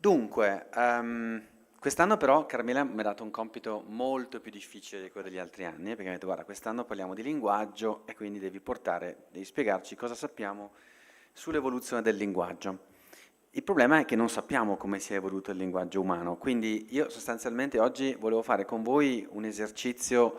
Dunque, quest'anno però Carmela mi ha dato un compito molto più difficile di quello degli altri anni, perché mi ha detto, guarda, quest'anno parliamo di linguaggio e quindi devi spiegarci cosa sappiamo sull'evoluzione del linguaggio. Il problema è che non sappiamo come si è evoluto il linguaggio umano, quindi io sostanzialmente oggi volevo fare con voi un esercizio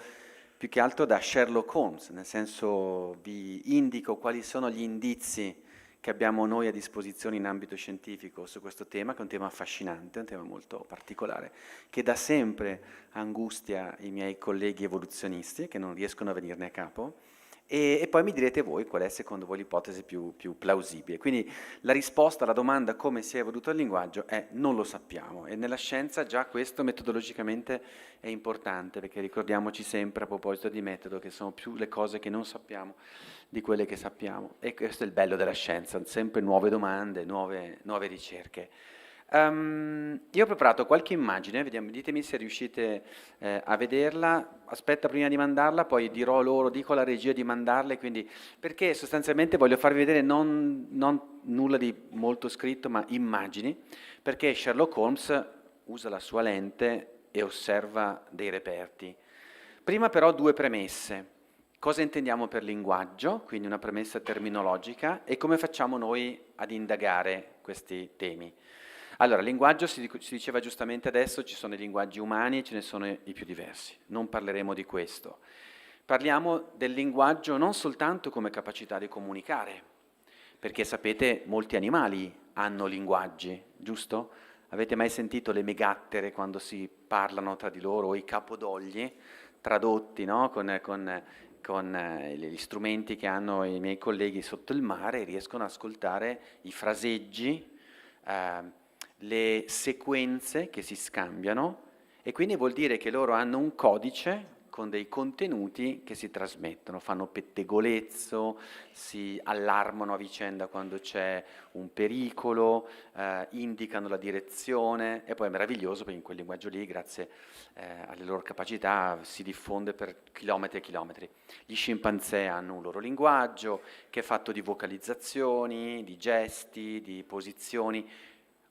più che altro da Sherlock Holmes, nel senso vi indico quali sono gli indizi che abbiamo noi a disposizione in ambito scientifico su questo tema, che è un tema affascinante, un tema molto particolare, che da sempre angustia i miei colleghi evoluzionisti, che non riescono a venirne a capo, e poi mi direte voi qual è secondo voi l'ipotesi più plausibile. Quindi la risposta alla domanda come si è evoluto il linguaggio è non lo sappiamo, e nella scienza già questo metodologicamente è importante, perché ricordiamoci sempre a proposito di metodo che sono più le cose che non sappiamo di quelle che sappiamo. E questo è il bello della scienza, sempre nuove domande, nuove ricerche. Io ho preparato qualche immagine, vediamo, ditemi se riuscite a vederla. Aspetta prima di mandarla, poi dirò loro, dico alla regia di mandarle, quindi, perché sostanzialmente voglio farvi vedere non nulla di molto scritto, ma immagini, perché Sherlock Holmes usa la sua lente e osserva dei reperti. Prima però due premesse. Cosa intendiamo per linguaggio, quindi una premessa terminologica, e come facciamo noi ad indagare questi temi. Allora, linguaggio si diceva giustamente adesso, ci sono i linguaggi umani e ce ne sono i più diversi. Non parleremo di questo. Parliamo del linguaggio non soltanto come capacità di comunicare, perché sapete, molti animali hanno linguaggi, giusto? Avete mai sentito le megattere quando si parlano tra di loro, o i capodogli, tradotti, no? Con gli strumenti che hanno i miei colleghi sotto il mare, riescono ad ascoltare i fraseggi, le sequenze che si scambiano, e quindi vuol dire che loro hanno un codice con dei contenuti che si trasmettono, fanno pettegolezzo, si allarmano a vicenda quando c'è un pericolo, indicano la direzione, e poi è meraviglioso perché in quel linguaggio lì, grazie alle loro capacità, si diffonde per chilometri e chilometri. Gli scimpanzé hanno un loro linguaggio che è fatto di vocalizzazioni, di gesti, di posizioni.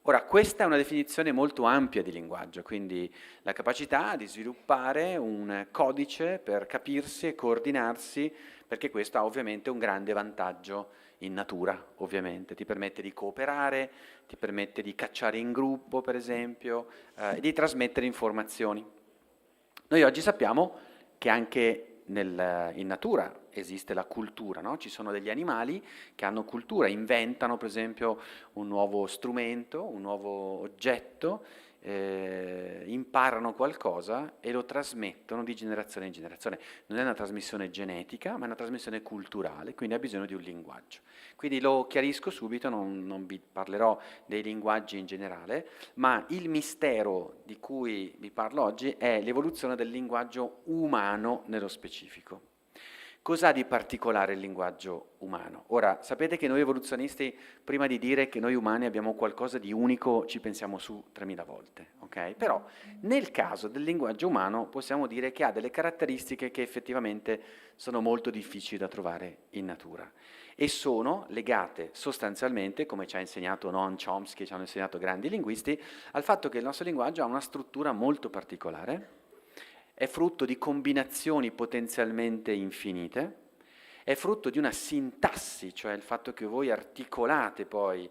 Ora, questa è una definizione molto ampia di linguaggio, quindi la capacità di sviluppare un codice per capirsi e coordinarsi, perché questo ha ovviamente un grande vantaggio in natura, ovviamente. Ti permette di cooperare, ti permette di cacciare in gruppo, per esempio, e di trasmettere informazioni. Noi oggi sappiamo che anche in natura esiste la cultura, no? Ci sono degli animali che hanno cultura, inventano per esempio un nuovo strumento, un nuovo oggetto, imparano qualcosa e lo trasmettono di generazione in generazione. Non è una trasmissione genetica, ma è una trasmissione culturale, quindi ha bisogno di un linguaggio. Quindi lo chiarisco subito, non vi parlerò dei linguaggi in generale, ma il mistero di cui vi parlo oggi è l'evoluzione del linguaggio umano nello specifico. Cos'ha di particolare il linguaggio umano? Ora, sapete che noi evoluzionisti, prima di dire che noi umani abbiamo qualcosa di unico, ci pensiamo su 3000 volte, ok? Però nel caso del linguaggio umano possiamo dire che ha delle caratteristiche che effettivamente sono molto difficili da trovare in natura, e sono legate sostanzialmente, come ci ha insegnato Noam Chomsky, ci hanno insegnato grandi linguisti, al fatto che il nostro linguaggio ha una struttura molto particolare, è frutto di combinazioni potenzialmente infinite, è frutto di una sintassi, cioè il fatto che voi articolate poi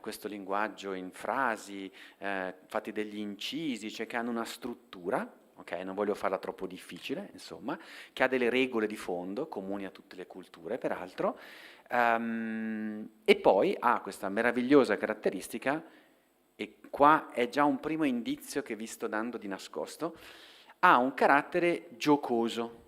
questo linguaggio in frasi, fate degli incisi, cioè che hanno una struttura, ok? Non voglio farla troppo difficile, insomma, che ha delle regole di fondo, comuni a tutte le culture, peraltro, e poi ha questa meravigliosa caratteristica, e qua è già un primo indizio che vi sto dando di nascosto, ha un carattere giocoso.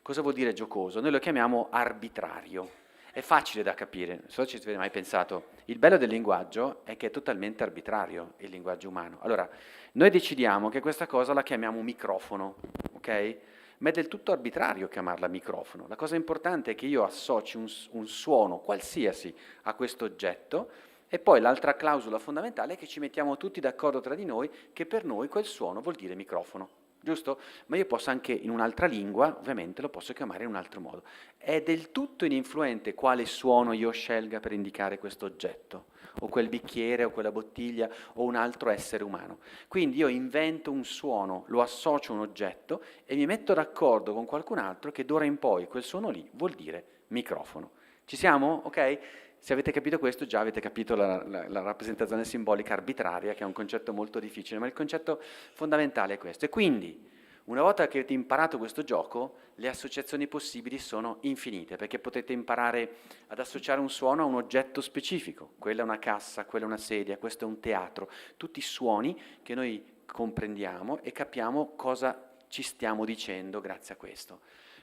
Cosa vuol dire giocoso? Noi lo chiamiamo arbitrario. È facile da capire, non so se ci avete mai pensato. Il bello del linguaggio è che è totalmente arbitrario, il linguaggio umano. Allora, noi decidiamo che questa cosa la chiamiamo microfono, ok? Ma è del tutto arbitrario chiamarla microfono. La cosa importante è che io associ un suono qualsiasi a questo oggetto, e poi l'altra clausola fondamentale è che ci mettiamo tutti d'accordo tra di noi che per noi quel suono vuol dire microfono. giusto? Ma io posso anche in un'altra lingua, ovviamente lo posso chiamare in un altro modo. È del tutto ininfluente quale suono io scelga per indicare questo oggetto, o quel bicchiere, o quella bottiglia, o un altro essere umano. Quindi io invento un suono, lo associo a un oggetto e mi metto d'accordo con qualcun altro che d'ora in poi quel suono lì vuol dire microfono. Ci siamo? Ok? Se avete capito questo, già avete capito la rappresentazione simbolica arbitraria, che è un concetto molto difficile, ma il concetto fondamentale è questo. E quindi, una volta che avete imparato questo gioco, le associazioni possibili sono infinite, perché potete imparare ad associare un suono a un oggetto specifico. Quella è una cassa, quella è una sedia, questo è un teatro. Tutti suoni che noi comprendiamo e capiamo cosa ci stiamo dicendo grazie a questo.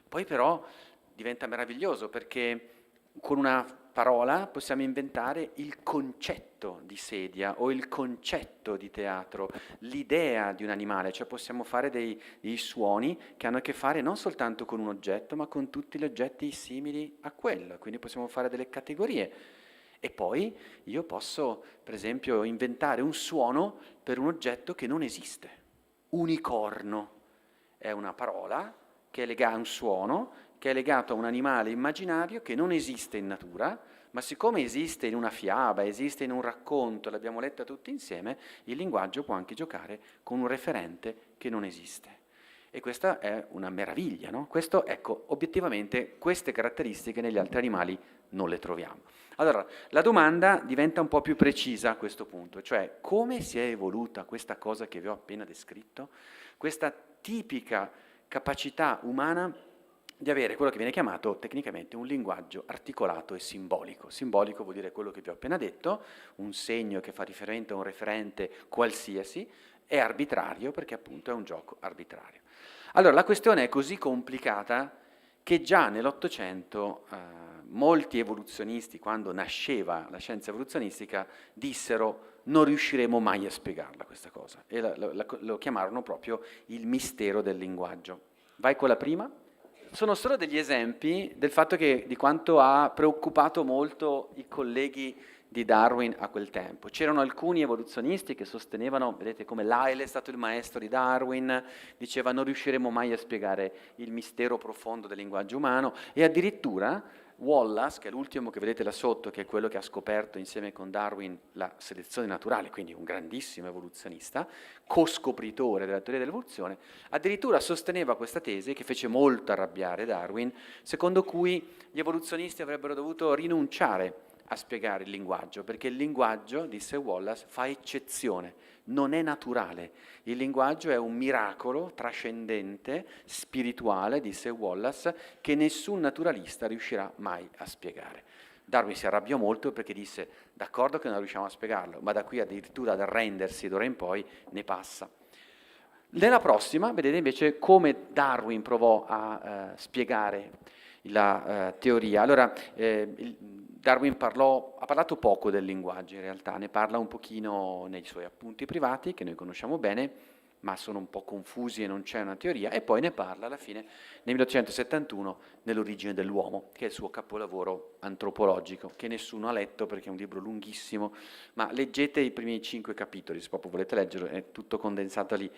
Poi però diventa meraviglioso perché con una parola possiamo inventare il concetto di sedia o il concetto di teatro, l'idea di un animale, cioè possiamo fare dei suoni che hanno a che fare non soltanto con un oggetto, ma con tutti gli oggetti simili a quello, quindi possiamo fare delle categorie. E poi io posso, per esempio, inventare un suono per un oggetto che non esiste. Unicorno è una parola che è legata a un suono, che è legato a un animale immaginario che non esiste in natura, ma siccome esiste in una fiaba, esiste in un racconto, l'abbiamo letta tutti insieme, il linguaggio può anche giocare con un referente che non esiste. E questa è una meraviglia, no? Questo, ecco, obiettivamente queste caratteristiche negli altri animali non le troviamo. Allora, la domanda diventa un po' più precisa a questo punto, cioè come si è evoluta questa cosa che vi ho appena descritto, questa tipica capacità umana di avere quello che viene chiamato tecnicamente un linguaggio articolato e simbolico. Simbolico vuol dire quello che vi ho appena detto, un segno che fa riferimento a un referente qualsiasi, è arbitrario perché appunto è un gioco arbitrario. Allora, la questione è così complicata che già nell'Ottocento molti evoluzionisti, quando nasceva la scienza evoluzionistica, dissero non riusciremo mai a spiegarla questa cosa e lo chiamarono proprio il mistero del linguaggio. Vai con la prima? Sono solo degli esempi del fatto che di quanto ha preoccupato molto i colleghi di Darwin a quel tempo. C'erano alcuni evoluzionisti che sostenevano, vedete come Lyell è stato il maestro di Darwin, diceva non riusciremo mai a spiegare il mistero profondo del linguaggio umano e addirittura Wallace, che è l'ultimo che vedete là sotto, che è quello che ha scoperto insieme con Darwin la selezione naturale, quindi un grandissimo evoluzionista, co-scopritore della teoria dell'evoluzione, addirittura sosteneva questa tesi che fece molto arrabbiare Darwin, secondo cui gli evoluzionisti avrebbero dovuto rinunciare a spiegare il linguaggio, perché il linguaggio, disse Wallace, fa eccezione, non è naturale. Il linguaggio è un miracolo trascendente, spirituale, disse Wallace, che nessun naturalista riuscirà mai a spiegare. Darwin si arrabbiò molto perché disse, d'accordo che non riusciamo a spiegarlo, ma da qui addirittura ad arrendersi d'ora in poi ne passa. Nella prossima vedete invece come Darwin provò a spiegare la teoria. Allora, Darwin ha parlato poco del linguaggio in realtà, ne parla un pochino nei suoi appunti privati, che noi conosciamo bene, ma sono un po' confusi e non c'è una teoria, e poi ne parla alla fine, nel 1871, nell'Origine dell'uomo, che è il suo capolavoro antropologico, che nessuno ha letto perché è un libro lunghissimo, ma leggete i primi 5 capitoli, se proprio volete leggerlo, è tutto condensato lì.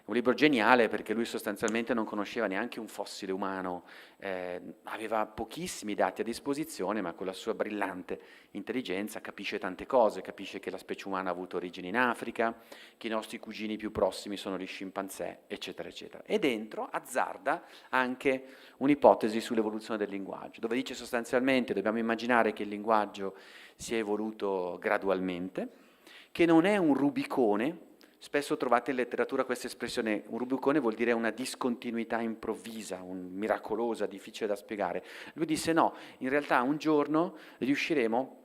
Un libro geniale perché lui sostanzialmente non conosceva neanche un fossile umano, aveva pochissimi dati a disposizione, ma con la sua brillante intelligenza capisce tante cose, capisce che la specie umana ha avuto origini in Africa, che i nostri cugini più prossimi sono gli scimpanzé, eccetera, eccetera. E dentro azzarda anche un'ipotesi sull'evoluzione del linguaggio, dove dice sostanzialmente dobbiamo immaginare che il linguaggio sia evoluto gradualmente, che non è un rubicone. Spesso trovate in letteratura questa espressione, un rubicone vuol dire una discontinuità improvvisa, miracolosa, difficile da spiegare. Lui disse no, in realtà un giorno riusciremo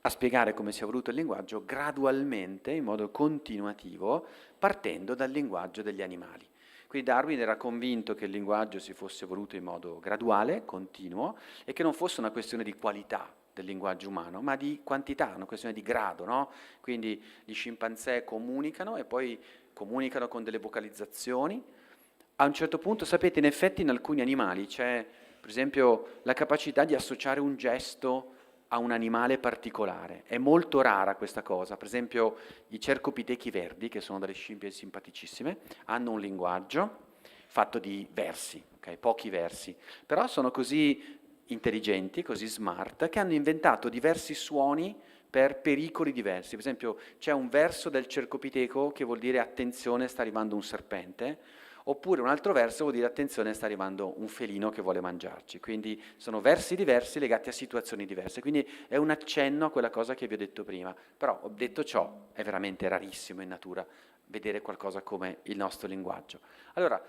a spiegare come si è evoluto il linguaggio gradualmente, in modo continuativo, partendo dal linguaggio degli animali. Quindi Darwin era convinto che il linguaggio si fosse evoluto in modo graduale, continuo, e che non fosse una questione di qualità del linguaggio umano, ma di quantità, una questione di grado, no? Quindi gli scimpanzé comunicano e poi comunicano con delle vocalizzazioni. A un certo punto, sapete, in effetti in alcuni animali c'è, per esempio, la capacità di associare un gesto a un animale particolare. È molto rara questa cosa. Per esempio, i cercopitechi verdi, che sono delle scimmie simpaticissime, hanno un linguaggio fatto di versi, ok? Pochi versi, però sono così intelligenti, così smart, che hanno inventato diversi suoni per pericoli diversi. Per esempio, c'è un verso del cercopiteco che vuol dire attenzione, sta arrivando un serpente, oppure un altro verso vuol dire attenzione, sta arrivando un felino che vuole mangiarci. Quindi sono versi diversi legati a situazioni diverse. Quindi è un accenno a quella cosa che vi ho detto prima. Però, ho detto ciò, è veramente rarissimo in natura vedere qualcosa come il nostro linguaggio. Allora,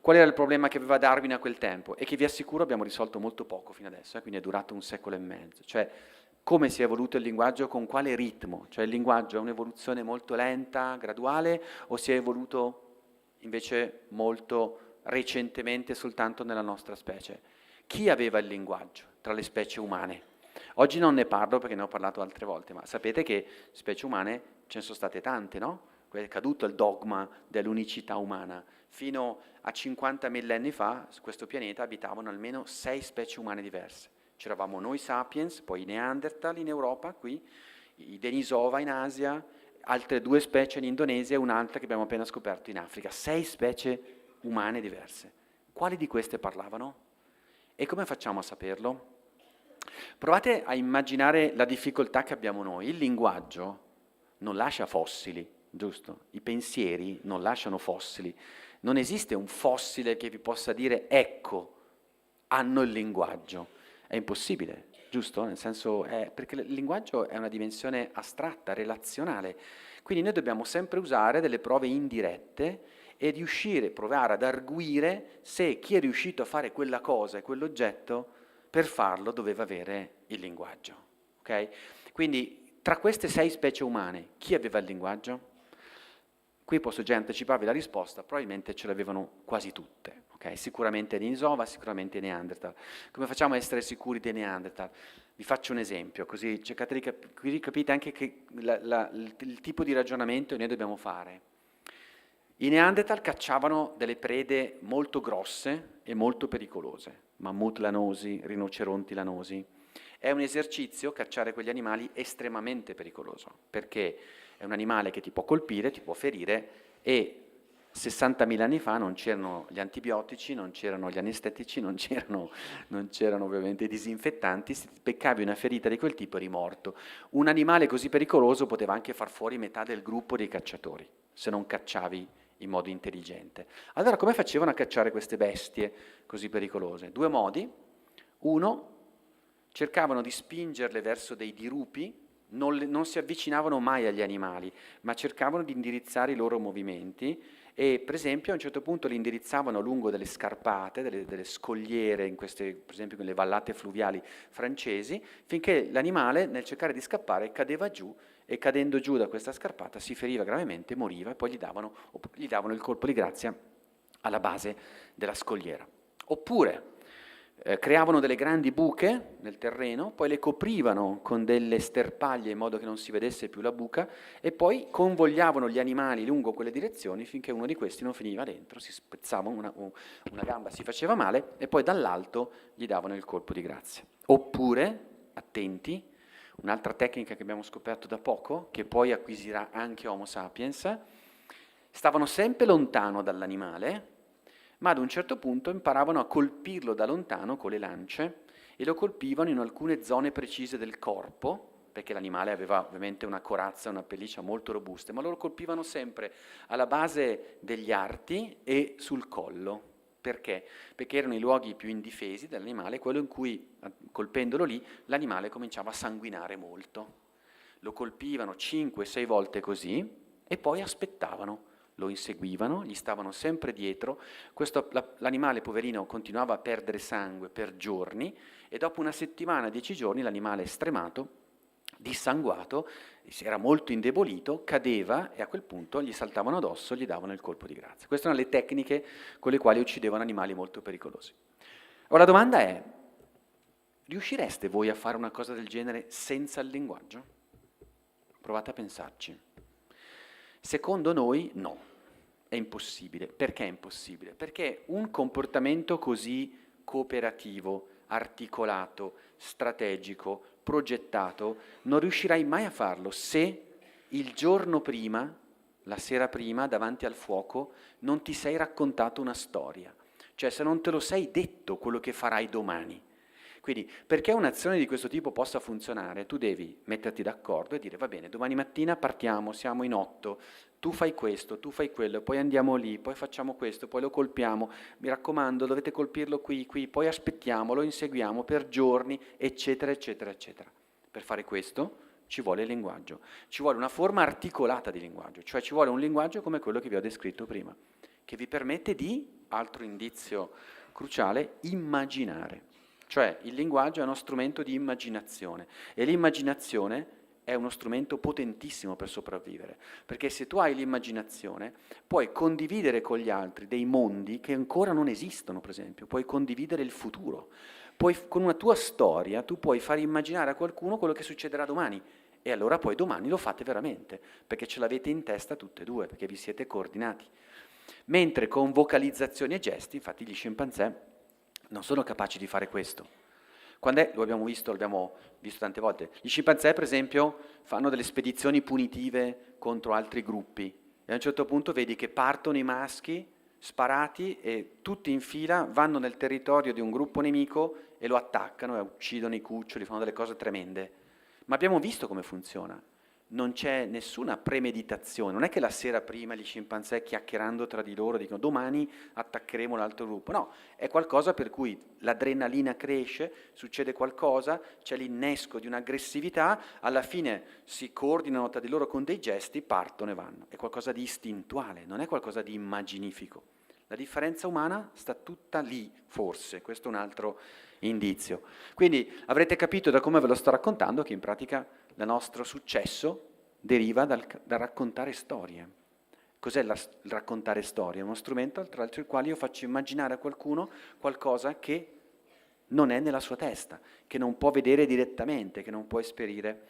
qual era il problema che aveva Darwin a quel tempo? E che vi assicuro abbiamo risolto molto poco fino adesso, quindi è durato un secolo e mezzo. Cioè, come si è evoluto il linguaggio, con quale ritmo? Cioè il linguaggio è un'evoluzione molto lenta, graduale, o si è evoluto invece molto recentemente soltanto nella nostra specie? Chi aveva il linguaggio tra le specie umane? Oggi non ne parlo perché ne ho parlato altre volte, ma sapete che specie umane ce ne sono state tante, no? È caduto il dogma dell'unicità umana. Fino a 50 millenni fa su questo pianeta abitavano almeno 6 specie umane diverse. C'eravamo noi sapiens, poi i Neanderthal in Europa, qui, i Denisova in Asia, altre 2 specie in Indonesia e un'altra che abbiamo appena scoperto in Africa. 6 specie umane diverse. Quali di queste parlavano? E come facciamo a saperlo? Provate a immaginare la difficoltà che abbiamo noi. Il linguaggio non lascia fossili, giusto? I pensieri non lasciano fossili. Non esiste un fossile che vi possa dire ecco, hanno il linguaggio. È impossibile, giusto? Nel senso, perché il linguaggio è una dimensione astratta, relazionale. Quindi noi dobbiamo sempre usare delle prove indirette e riuscire, provare ad arguire se chi è riuscito a fare quella cosa e quell'oggetto, per farlo doveva avere il linguaggio. Ok? Quindi tra queste 6 specie umane, chi aveva il linguaggio? Qui posso già anticiparvi la risposta, probabilmente ce l'avevano quasi tutte. Okay? Sicuramente Denisova, sicuramente Neanderthal. Come facciamo a essere sicuri dei Neanderthal? Vi faccio un esempio, così cercate così capite anche che il tipo di ragionamento che noi dobbiamo fare. I Neanderthal cacciavano delle prede molto grosse e molto pericolose, mammut lanosi, rinoceronti lanosi. È un esercizio, cacciare quegli animali, estremamente pericoloso, perché è un animale che ti può colpire, ti può ferire e 60.000 anni fa non c'erano gli antibiotici, non c'erano gli anestetici, non c'erano ovviamente i disinfettanti, se ti beccavi una ferita di quel tipo eri morto. Un animale così pericoloso poteva anche far fuori metà del gruppo dei cacciatori, se non cacciavi in modo intelligente. Allora come facevano a cacciare queste bestie così pericolose? 2 modi. Uno, cercavano di spingerle verso dei dirupi, non si avvicinavano mai agli animali, ma cercavano di indirizzare i loro movimenti e per esempio a un certo punto li indirizzavano lungo delle scarpate, delle scogliere, in queste, per esempio nelle vallate fluviali francesi, finché l'animale nel cercare di scappare cadeva giù e cadendo giù da questa scarpata si feriva gravemente, moriva e poi gli davano il colpo di grazia alla base della scogliera. Oppure creavano delle grandi buche nel terreno, poi le coprivano con delle sterpaglie in modo che non si vedesse più la buca e poi convogliavano gli animali lungo quelle direzioni finché uno di questi non finiva dentro, si spezzava una gamba, si faceva male e poi dall'alto gli davano il colpo di grazia. Oppure, attenti, un'altra tecnica che abbiamo scoperto da poco, che poi acquisirà anche Homo sapiens, stavano sempre lontano dall'animale, ma ad un certo punto imparavano a colpirlo da lontano con le lance e lo colpivano in alcune zone precise del corpo, perché l'animale aveva ovviamente una corazza, una pelliccia molto robuste, ma lo colpivano sempre alla base degli arti e sul collo. Perché? Perché erano i luoghi più indifesi dell'animale, quello in cui, colpendolo lì, l'animale cominciava a sanguinare molto. Lo colpivano 5-6 volte così e poi aspettavano. Lo inseguivano, gli stavano sempre dietro, l'animale poverino continuava a perdere sangue per giorni e dopo una settimana, 10 giorni, l'animale stremato, dissanguato, era molto indebolito, cadeva e a quel punto gli saltavano addosso, gli davano il colpo di grazia. Queste erano le tecniche con le quali uccidevano animali molto pericolosi. Ora la domanda è, riuscireste voi a fare una cosa del genere senza il linguaggio? Provate a pensarci. Secondo noi no, è impossibile. Perché è impossibile? Perché un comportamento così cooperativo, articolato, strategico, progettato, non riuscirai mai a farlo se il giorno prima la sera prima davanti al fuoco non ti sei raccontato una storia, cioè se non te lo sei detto quello che farai domani. Quindi perché un'azione di questo tipo possa funzionare, tu devi metterti d'accordo e dire va bene, domani mattina partiamo, siamo in 8, tu fai questo, tu fai quello, poi andiamo lì, poi facciamo questo, poi lo colpiamo, mi raccomando dovete colpirlo qui, qui, poi aspettiamo, lo inseguiamo per giorni, eccetera, eccetera, eccetera. Per fare questo ci vuole il linguaggio, ci vuole una forma articolata di linguaggio, cioè ci vuole un linguaggio come quello che vi ho descritto prima, che vi permette di, altro indizio cruciale, immaginare. Cioè il linguaggio è uno strumento di immaginazione e l'immaginazione è uno strumento potentissimo per sopravvivere, perché se tu hai l'immaginazione puoi condividere con gli altri dei mondi che ancora non esistono, per esempio, puoi condividere il futuro, con una tua storia tu puoi far immaginare a qualcuno quello che succederà domani e allora poi domani lo fate veramente, perché ce l'avete in testa tutte e due, perché vi siete coordinati. Mentre con vocalizzazioni e gesti, infatti gli scimpanzé non sono capaci di fare questo. Lo abbiamo visto tante volte. Gli scimpanzé, per esempio, fanno delle spedizioni punitive contro altri gruppi e a un certo punto vedi che partono i maschi sparati e tutti in fila vanno nel territorio di un gruppo nemico e lo attaccano e uccidono i cuccioli, fanno delle cose tremende. Ma abbiamo visto come funziona. Non c'è nessuna premeditazione, non è che la sera prima gli scimpanzé chiacchierando tra di loro dicono domani attaccheremo l'altro gruppo, no, è qualcosa per cui l'adrenalina cresce, succede qualcosa, c'è l'innesco di un'aggressività, alla fine si coordinano tra di loro con dei gesti, partono e vanno, è qualcosa di istintuale, non è qualcosa di immaginifico. La differenza umana sta tutta lì, forse, questo è un altro indizio. Quindi avrete capito da come ve lo sto raccontando che in pratica il nostro successo deriva dal raccontare storie. Cos'è il raccontare storie? È uno strumento attraverso il quale io faccio immaginare a qualcuno qualcosa che non è nella sua testa, che non può vedere direttamente, che non può esperire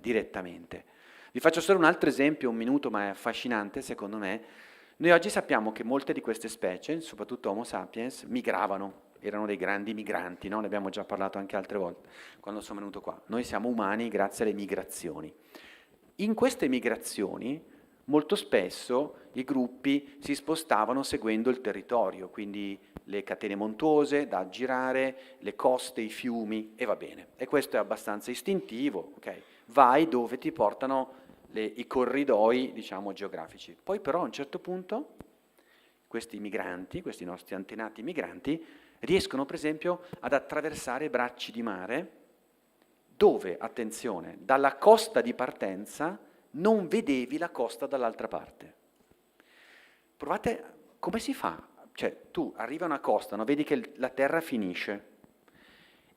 direttamente. Vi faccio solo un altro esempio, un minuto, ma è affascinante secondo me. Noi oggi sappiamo che molte di queste specie, soprattutto Homo sapiens, migravano, erano dei grandi migranti, no? Ne abbiamo già parlato anche altre volte, quando sono venuto qua. Noi siamo umani grazie alle migrazioni. In queste migrazioni, molto spesso i gruppi si spostavano seguendo il territorio, quindi le catene montuose da aggirare, le coste, i fiumi, e va bene. E questo è abbastanza istintivo, ok? Vai dove ti portano i corridoi, diciamo, geografici. Poi però a un certo punto questi migranti, questi nostri antenati migranti, riescono per esempio ad attraversare bracci di mare dove, attenzione, dalla costa di partenza non vedevi la costa dall'altra parte. Provate, come si fa? Cioè, tu arrivi a una costa, no? Vedi che la terra finisce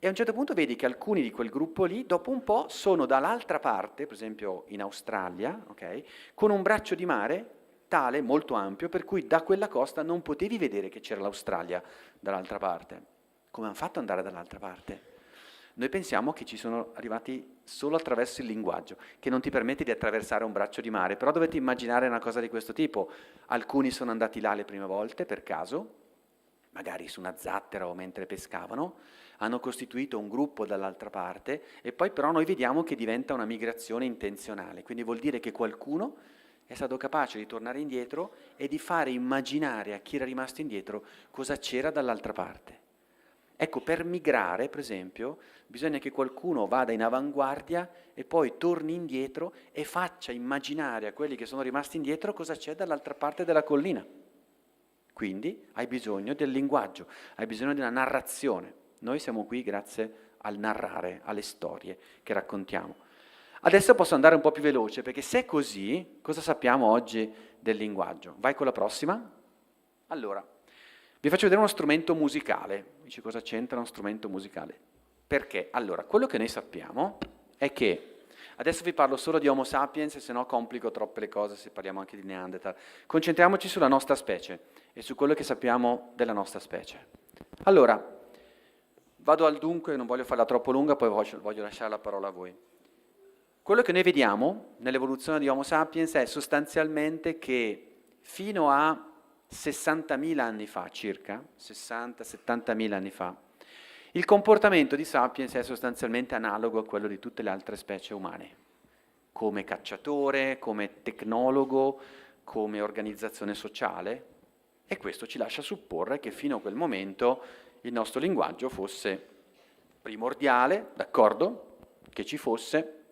e a un certo punto vedi che alcuni di quel gruppo lì, dopo un po', sono dall'altra parte, per esempio in Australia, okay, con un braccio di mare tale, molto ampio, per cui da quella costa non potevi vedere che c'era l'Australia dall'altra parte. Come hanno fatto ad andare dall'altra parte? Noi pensiamo che ci sono arrivati solo attraverso il linguaggio, che non ti permette di attraversare un braccio di mare, però dovete immaginare una cosa di questo tipo. Alcuni sono andati là le prime volte per caso, magari su una zattera o mentre pescavano, hanno costituito un gruppo dall'altra parte e poi però noi vediamo che diventa una migrazione intenzionale, quindi vuol dire che qualcuno è stato capace di tornare indietro e di fare immaginare a chi era rimasto indietro cosa c'era dall'altra parte. Ecco, per migrare, per esempio, bisogna che qualcuno vada in avanguardia e poi torni indietro e faccia immaginare a quelli che sono rimasti indietro cosa c'è dall'altra parte della collina. Quindi hai bisogno del linguaggio, hai bisogno di una narrazione. Noi siamo qui grazie al narrare, alle storie che raccontiamo. Adesso posso andare un po' più veloce, perché se è così, cosa sappiamo oggi del linguaggio? Vai con la prossima? Allora, vi faccio vedere uno strumento musicale. Dici cosa c'entra uno strumento musicale? Perché? Allora, quello che noi sappiamo è che, adesso vi parlo solo di Homo sapiens, se no complico troppe le cose se parliamo anche di Neanderthal. Concentriamoci sulla nostra specie e su quello che sappiamo della nostra specie. Allora, vado al dunque, non voglio farla troppo lunga, poi voglio lasciare la parola a voi. Quello che noi vediamo nell'evoluzione di Homo sapiens è sostanzialmente che fino a 60.000 anni fa circa, 60-70.000 anni fa, il comportamento di Sapiens è sostanzialmente analogo a quello di tutte le altre specie umane. Come cacciatore, come tecnologo, come organizzazione sociale, e questo ci lascia supporre che fino a quel momento il nostro linguaggio fosse primordiale, d'accordo, che ci fosse,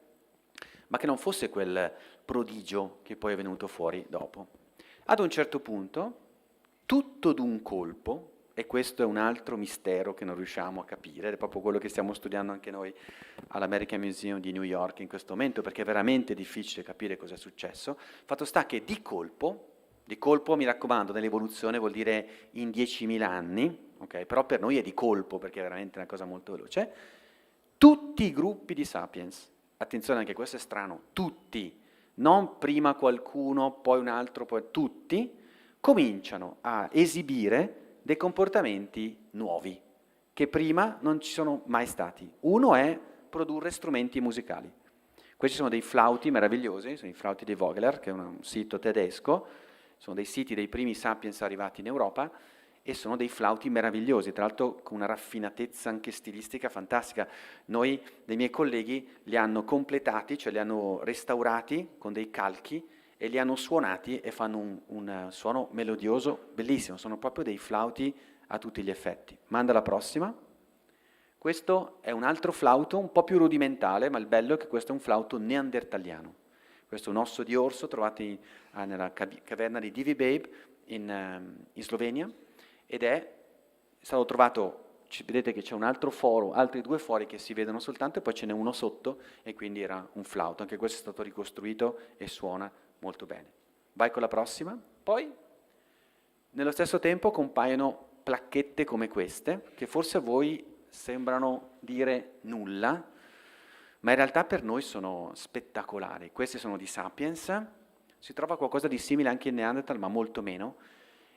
ma che non fosse quel prodigio che poi è venuto fuori dopo. Ad un certo punto, tutto d'un colpo, e questo è un altro mistero che non riusciamo a capire, è proprio quello che stiamo studiando anche noi all'American Museum di New York in questo momento, perché è veramente difficile capire cosa è successo. Fatto sta che di colpo mi raccomando, nell'evoluzione vuol dire in 10.000 anni, okay? Però per noi è di colpo, perché è veramente una cosa molto veloce, tutti i gruppi di sapiens, attenzione anche questo è strano, tutti, non prima qualcuno, poi un altro, poi tutti, cominciano a esibire dei comportamenti nuovi, che prima non ci sono mai stati. Uno è produrre strumenti musicali. Questi sono dei flauti meravigliosi, sono i flauti di Vogler, che è un sito tedesco, sono dei siti dei primi sapiens arrivati in Europa, e sono dei flauti meravigliosi, tra l'altro con una raffinatezza anche stilistica fantastica. Noi, dei miei colleghi, li hanno completati, cioè li hanno restaurati con dei calchi, e li hanno suonati e fanno un suono melodioso bellissimo, sono proprio dei flauti a tutti gli effetti. Manda la prossima. Questo è un altro flauto, un po' più rudimentale, ma il bello è che questo è un flauto neandertaliano. Questo è un osso di orso trovato nella caverna di Divi Babe in Slovenia, ed è stato trovato, vedete che c'è un altro foro, altri due fori che si vedono soltanto, e poi ce n'è uno sotto, e quindi era un flauto. Anche questo è stato ricostruito e suona molto bene. Vai con la prossima. Poi, nello stesso tempo, compaiono placchette come queste, che forse a voi sembrano dire nulla, ma in realtà per noi sono spettacolari. Queste sono di Sapiens, si trova qualcosa di simile anche in Neanderthal, ma molto meno,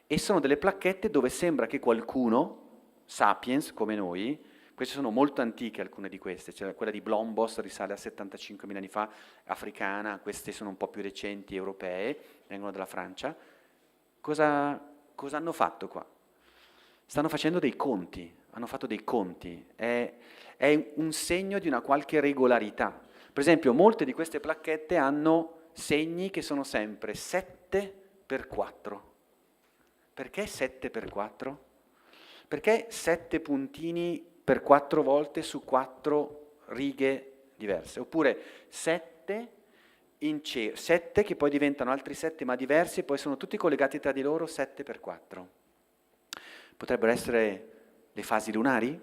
e sono delle placchette dove sembra che qualcuno, Sapiens come noi, queste sono molto antiche alcune di queste, cioè quella di Blombos risale a 75.000 anni fa, africana, queste sono un po' più recenti, europee, vengono dalla Francia. Cosa hanno fatto qua? Stanno facendo dei conti, hanno fatto dei conti, è un segno di una qualche regolarità. Per esempio, molte di queste placchette hanno segni che sono sempre 7 per 4. Perché 7 per 4? Perché 7 puntini per 4 volte su 4 righe diverse? Oppure 7 7 che poi diventano altri 7 ma diversi, e poi sono tutti collegati tra di loro 7 per 4. Potrebbero essere le fasi lunari?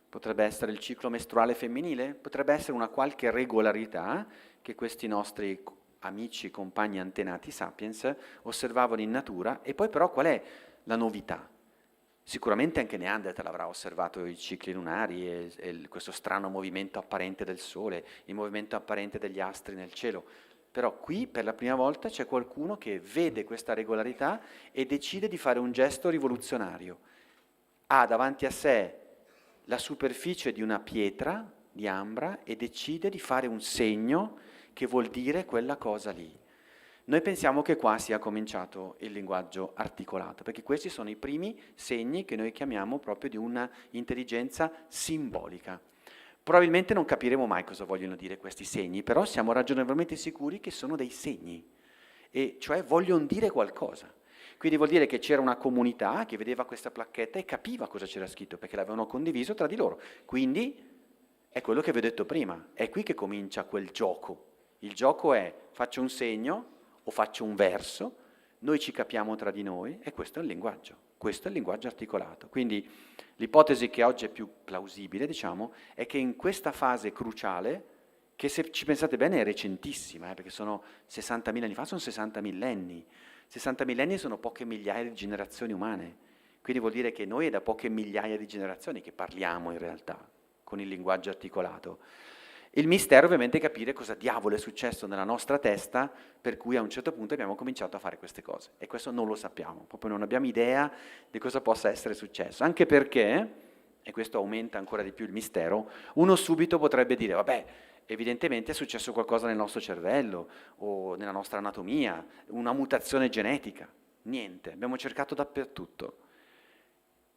Potrebbe essere il ciclo mestruale femminile? Potrebbe essere una qualche regolarità che questi nostri amici, compagni antenati sapiens osservavano in natura. E poi però qual è la novità? Sicuramente anche Neanderthal avrà osservato i cicli lunari e questo strano movimento apparente del Sole, il movimento apparente degli astri nel cielo. Però qui per la prima volta c'è qualcuno che vede questa regolarità e decide di fare un gesto rivoluzionario. Ha davanti a sé la superficie di una pietra di ambra e decide di fare un segno che vuol dire quella cosa lì. Noi pensiamo che qua sia cominciato il linguaggio articolato, perché questi sono i primi segni che noi chiamiamo proprio di una intelligenza simbolica. Probabilmente non capiremo mai cosa vogliono dire questi segni, però siamo ragionevolmente sicuri che sono dei segni, e cioè vogliono dire qualcosa. Quindi vuol dire che c'era una comunità che vedeva questa placchetta e capiva cosa c'era scritto, perché l'avevano condiviso tra di loro. Quindi è quello che vi ho detto prima, è qui che comincia quel gioco. Il gioco è: faccio un segno o faccio un verso, noi ci capiamo tra di noi, e questo è il linguaggio. Questo è il linguaggio articolato. Quindi l'ipotesi che oggi è più plausibile, diciamo, è che in questa fase cruciale, che se ci pensate bene è recentissima, perché sono 60.000 anni fa, sono 60 millenni. 60 millenni sono poche migliaia di generazioni umane, quindi vuol dire che noi è da poche migliaia di generazioni che parliamo in realtà con il linguaggio articolato. Il mistero ovviamente è capire cosa diavolo è successo nella nostra testa, per cui a un certo punto abbiamo cominciato a fare queste cose, e questo non lo sappiamo, proprio non abbiamo idea di cosa possa essere successo, anche perché, e questo aumenta ancora di più il mistero, uno subito potrebbe dire: vabbè, evidentemente è successo qualcosa nel nostro cervello o nella nostra anatomia, una mutazione genetica. Niente, abbiamo cercato dappertutto.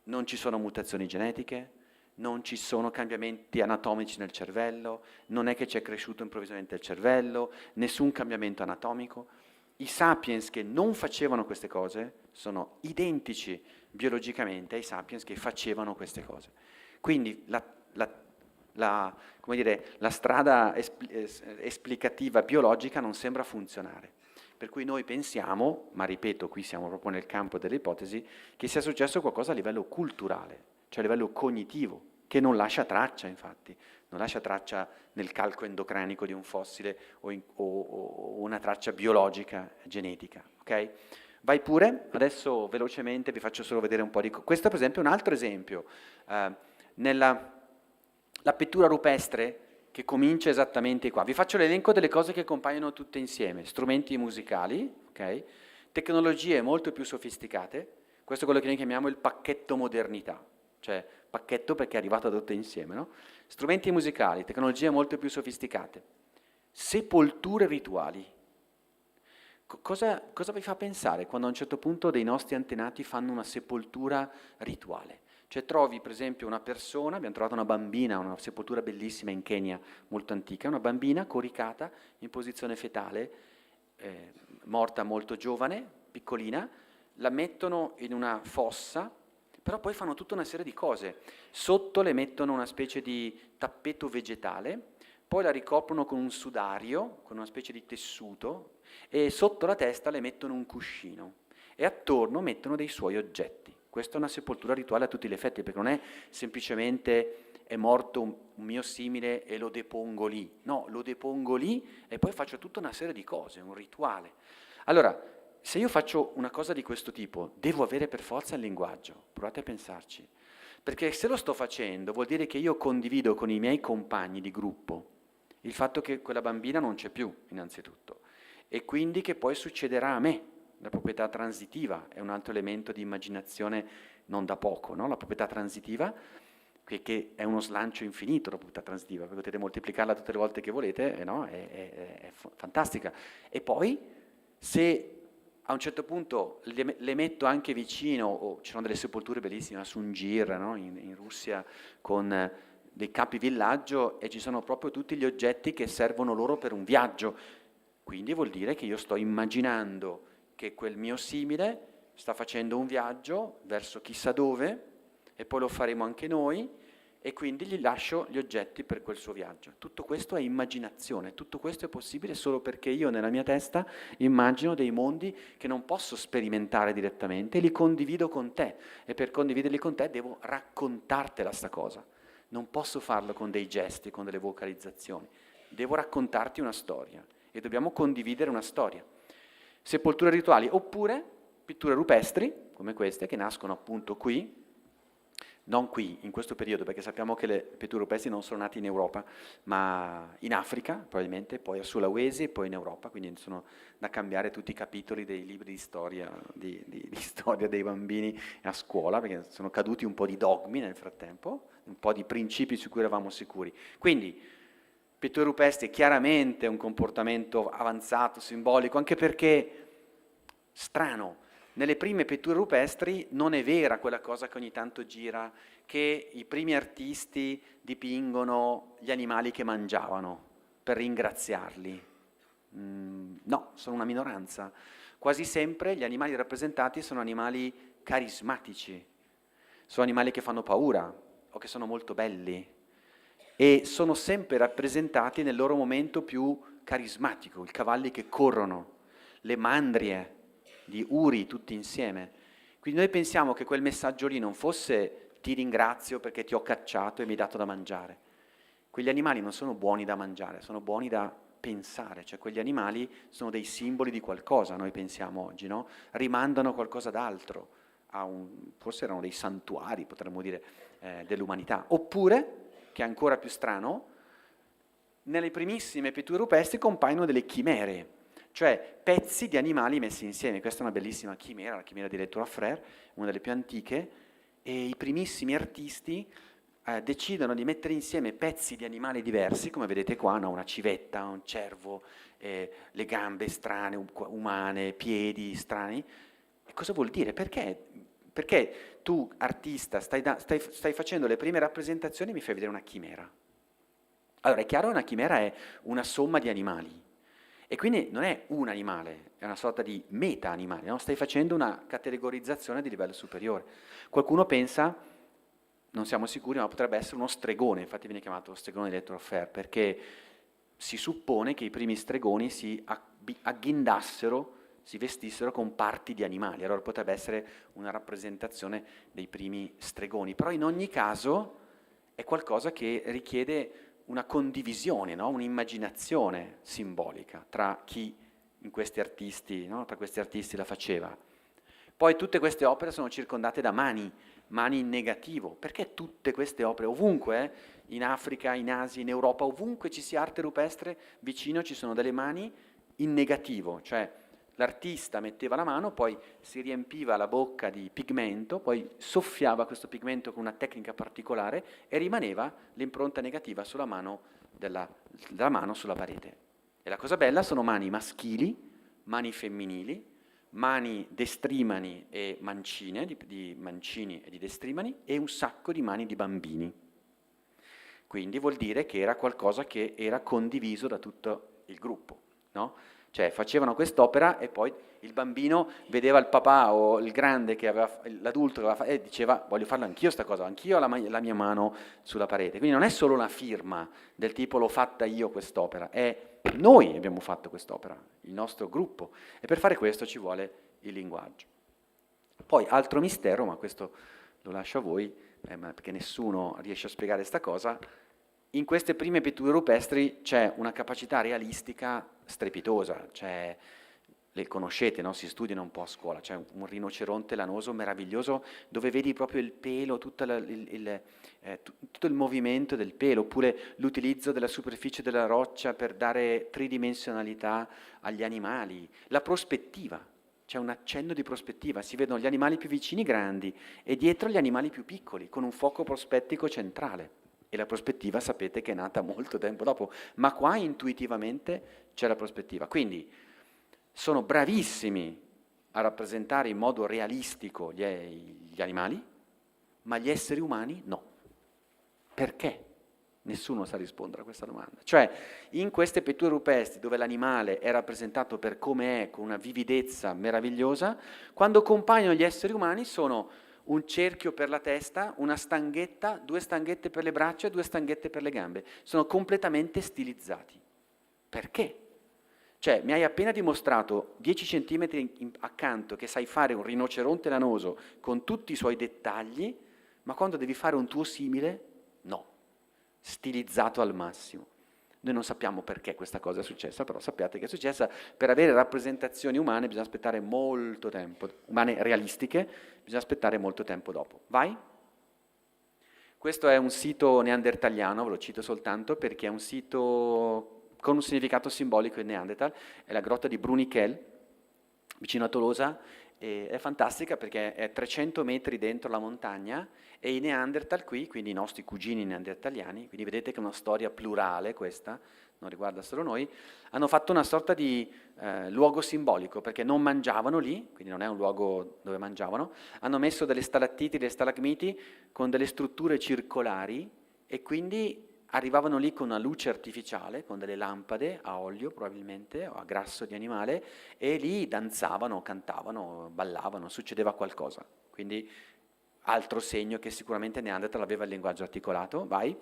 Non ci sono mutazioni genetiche, non ci sono cambiamenti anatomici nel cervello, non è che ci è cresciuto improvvisamente il cervello, nessun cambiamento anatomico. I sapiens che non facevano queste cose sono identici biologicamente ai sapiens che facevano queste cose. Quindi come dire, la strada esplicativa biologica non sembra funzionare. Per cui noi pensiamo, ma ripeto, qui siamo proprio nel campo delle ipotesi, che sia successo qualcosa a livello culturale, cioè a livello cognitivo, che non lascia traccia, infatti, non lascia traccia nel calco endocrinico di un fossile o una traccia biologica, genetica, ok? Vai pure, adesso velocemente vi faccio solo vedere un po' di... Questo per esempio è un altro esempio. La pittura rupestre che comincia esattamente qua. Vi faccio l'elenco delle cose che compaiono tutte insieme. Strumenti musicali, ok? Tecnologie molto più sofisticate. Questo è quello che noi chiamiamo il pacchetto modernità, cioè pacchetto perché è arrivato tutte insieme, no? Strumenti musicali, tecnologie molto più sofisticate. Sepolture rituali. Cosa vi fa pensare quando a un certo punto dei nostri antenati fanno una sepoltura rituale? Cioè trovi per esempio una persona, abbiamo trovato una bambina, una sepoltura bellissima in Kenya, molto antica, una bambina coricata in posizione fetale, morta molto giovane, piccolina, la mettono in una fossa, però poi fanno tutta una serie di cose. Sotto le mettono una specie di tappeto vegetale, poi la ricoprono con un sudario, con una specie di tessuto, e sotto la testa le mettono un cuscino e attorno mettono dei suoi oggetti. Questa è una sepoltura rituale a tutti gli effetti, perché non è semplicemente è morto un mio simile e lo depongo lì. No, lo depongo lì e poi faccio tutta una serie di cose, un rituale. Allora, se io faccio una cosa di questo tipo, devo avere per forza il linguaggio. Provate a pensarci. Perché se lo sto facendo, vuol dire che io condivido con i miei compagni di gruppo il fatto che quella bambina non c'è più, innanzitutto, e quindi che poi succederà a me. La proprietà transitiva è un altro elemento di immaginazione non da poco, no? La proprietà transitiva, che è uno slancio infinito, la proprietà transitiva, potete moltiplicarla tutte le volte che volete, no? È fantastica. E poi, se a un certo punto le metto anche vicino, ci sono delle sepolture bellissime a Sungir, no? in Russia, con dei capi villaggio, e ci sono proprio tutti gli oggetti che servono loro per un viaggio. Quindi vuol dire che io sto immaginando che quel mio simile sta facendo un viaggio verso chissà dove, e poi lo faremo anche noi, e quindi gli lascio gli oggetti per quel suo viaggio. Tutto questo è immaginazione, tutto questo è possibile solo perché io nella mia testa immagino dei mondi che non posso sperimentare direttamente, e li condivido con te, e per condividerli con te devo raccontartela sta cosa. Non posso farlo con dei gesti, con delle vocalizzazioni, devo raccontarti una storia, e dobbiamo condividere una storia. Sepolture rituali, oppure pitture rupestri, come queste, che nascono appunto qui, non qui, in questo periodo, perché sappiamo che le pitture rupestri non sono nate in Europa, ma in Africa, probabilmente, poi a Sulawesi e poi in Europa, quindi sono da cambiare tutti i capitoli dei libri di storia, di storia dei bambini a scuola, perché sono caduti un po' di dogmi nel frattempo, un po' di principi su cui eravamo sicuri. Quindi, pitture rupestri è chiaramente un comportamento avanzato, simbolico, anche perché, strano, nelle prime pitture rupestri non è vera quella cosa che ogni tanto gira, che i primi artisti dipingono gli animali che mangiavano per ringraziarli. No, sono una minoranza. Quasi sempre gli animali rappresentati sono animali carismatici, sono animali che fanno paura o che sono molto belli, e sono sempre rappresentati nel loro momento più carismatico, i cavalli che corrono, le mandrie di Uri tutti insieme. Quindi noi pensiamo che quel messaggio lì non fosse ti ringrazio perché ti ho cacciato e mi hai dato da mangiare. Quegli animali non sono buoni da mangiare, sono buoni da pensare, cioè quegli animali sono dei simboli di qualcosa, noi pensiamo oggi, no? Rimandano qualcosa d'altro, forse erano dei santuari, potremmo dire, dell'umanità. Oppure, che è ancora più strano, nelle primissime pitture rupestri compaiono delle chimere, cioè pezzi di animali messi insieme. Questa è una bellissima chimera, la chimera di Lectoure Frère, una delle più antiche, e i primissimi artisti decidono di mettere insieme pezzi di animali diversi, come vedete qua, no? Una civetta, un cervo, le gambe strane, umane, piedi strani. E cosa vuol dire? Perché tu, artista, stai facendo le prime rappresentazioni e mi fai vedere una chimera? Allora, è chiaro che una chimera è una somma di animali, E quindi non è un animale, è una sorta di meta-animale, no? Stai facendo una categorizzazione di livello superiore. Qualcuno pensa, non siamo sicuri, ma potrebbe essere uno stregone, infatti viene chiamato stregone di Electrofair, perché si suppone che i primi stregoni si agghindassero, si vestissero con parti di animali, allora potrebbe essere una rappresentazione dei primi stregoni, però in ogni caso è qualcosa che richiede una condivisione, no? Un'immaginazione simbolica tra chi in questi artisti, no? Tra questi artisti la faceva. Poi tutte queste opere sono circondate da mani in negativo. Perché tutte queste opere, ovunque, in Africa, in Asia, in Europa, ovunque ci sia arte rupestre, vicino ci sono delle mani in negativo, cioè l'artista metteva la mano, poi si riempiva la bocca di pigmento, poi soffiava questo pigmento con una tecnica particolare e rimaneva l'impronta negativa sulla mano della mano sulla parete. E la cosa bella sono mani maschili, mani femminili, mani destrimani e mancine, di mancini e di destrimani, e un sacco di mani di bambini. Quindi vuol dire che era qualcosa che era condiviso da tutto il gruppo, no? Cioè facevano quest'opera e poi il bambino vedeva il papà o il grande che aveva, l'adulto che aveva fatto, e diceva voglio farlo anch'io sta cosa, anch'io ho la mia mano sulla parete. Quindi non è solo una firma del tipo l'ho fatta io quest'opera, è noi abbiamo fatto quest'opera, il nostro gruppo, e per fare questo ci vuole il linguaggio. Poi altro mistero, ma questo lo lascio a voi, perché nessuno riesce a spiegare sta cosa, in queste prime pitture rupestri c'è una capacità realistica strepitosa, cioè, le conoscete, no? Si studiano un po' a scuola, c'è un rinoceronte lanoso meraviglioso dove vedi proprio il pelo, tutto il movimento del pelo, oppure l'utilizzo della superficie della roccia per dare tridimensionalità agli animali, la prospettiva. C'è un accenno di prospettiva, si vedono gli animali più vicini grandi e dietro gli animali più piccoli, con un fuoco prospettico centrale. E la prospettiva sapete che è nata molto tempo dopo, ma qua intuitivamente c'è la prospettiva. Quindi sono bravissimi a rappresentare in modo realistico gli animali, ma gli esseri umani no. Perché? Nessuno sa rispondere a questa domanda. Cioè, in queste pitture rupestri dove l'animale è rappresentato per come è, con una vividezza meravigliosa, quando compaiono gli esseri umani sono un cerchio per la testa, una stanghetta, 2 stanghette per le braccia e 2 stanghette per le gambe. Sono completamente stilizzati. Perché? Cioè, mi hai appena dimostrato 10 centimetri accanto che sai fare un rinoceronte lanoso con tutti i suoi dettagli, ma quando devi fare un tuo simile, no. Stilizzato al massimo. Noi non sappiamo perché questa cosa è successa, però sappiate che è successa. Per avere rappresentazioni umane bisogna aspettare molto tempo, umane realistiche, bisogna aspettare molto tempo dopo. Vai? Questo è un sito neandertaliano, ve lo cito soltanto perché è un sito con un significato simbolico in Neanderthal, è la grotta di Brunichel, vicino a Tolosa, e è fantastica perché è 300 metri dentro la montagna e i Neanderthal qui, quindi i nostri cugini neandertaliani, quindi vedete che è una storia plurale questa, non riguarda solo noi, hanno fatto una sorta di luogo simbolico perché non mangiavano lì, quindi non è un luogo dove mangiavano, hanno messo delle stalattiti, delle stalagmiti con delle strutture circolari e quindi arrivavano lì con una luce artificiale, con delle lampade a olio probabilmente, o a grasso di animale, e lì danzavano, cantavano, ballavano, succedeva qualcosa. Quindi altro segno che sicuramente Neanderthal aveva il linguaggio articolato. Vai.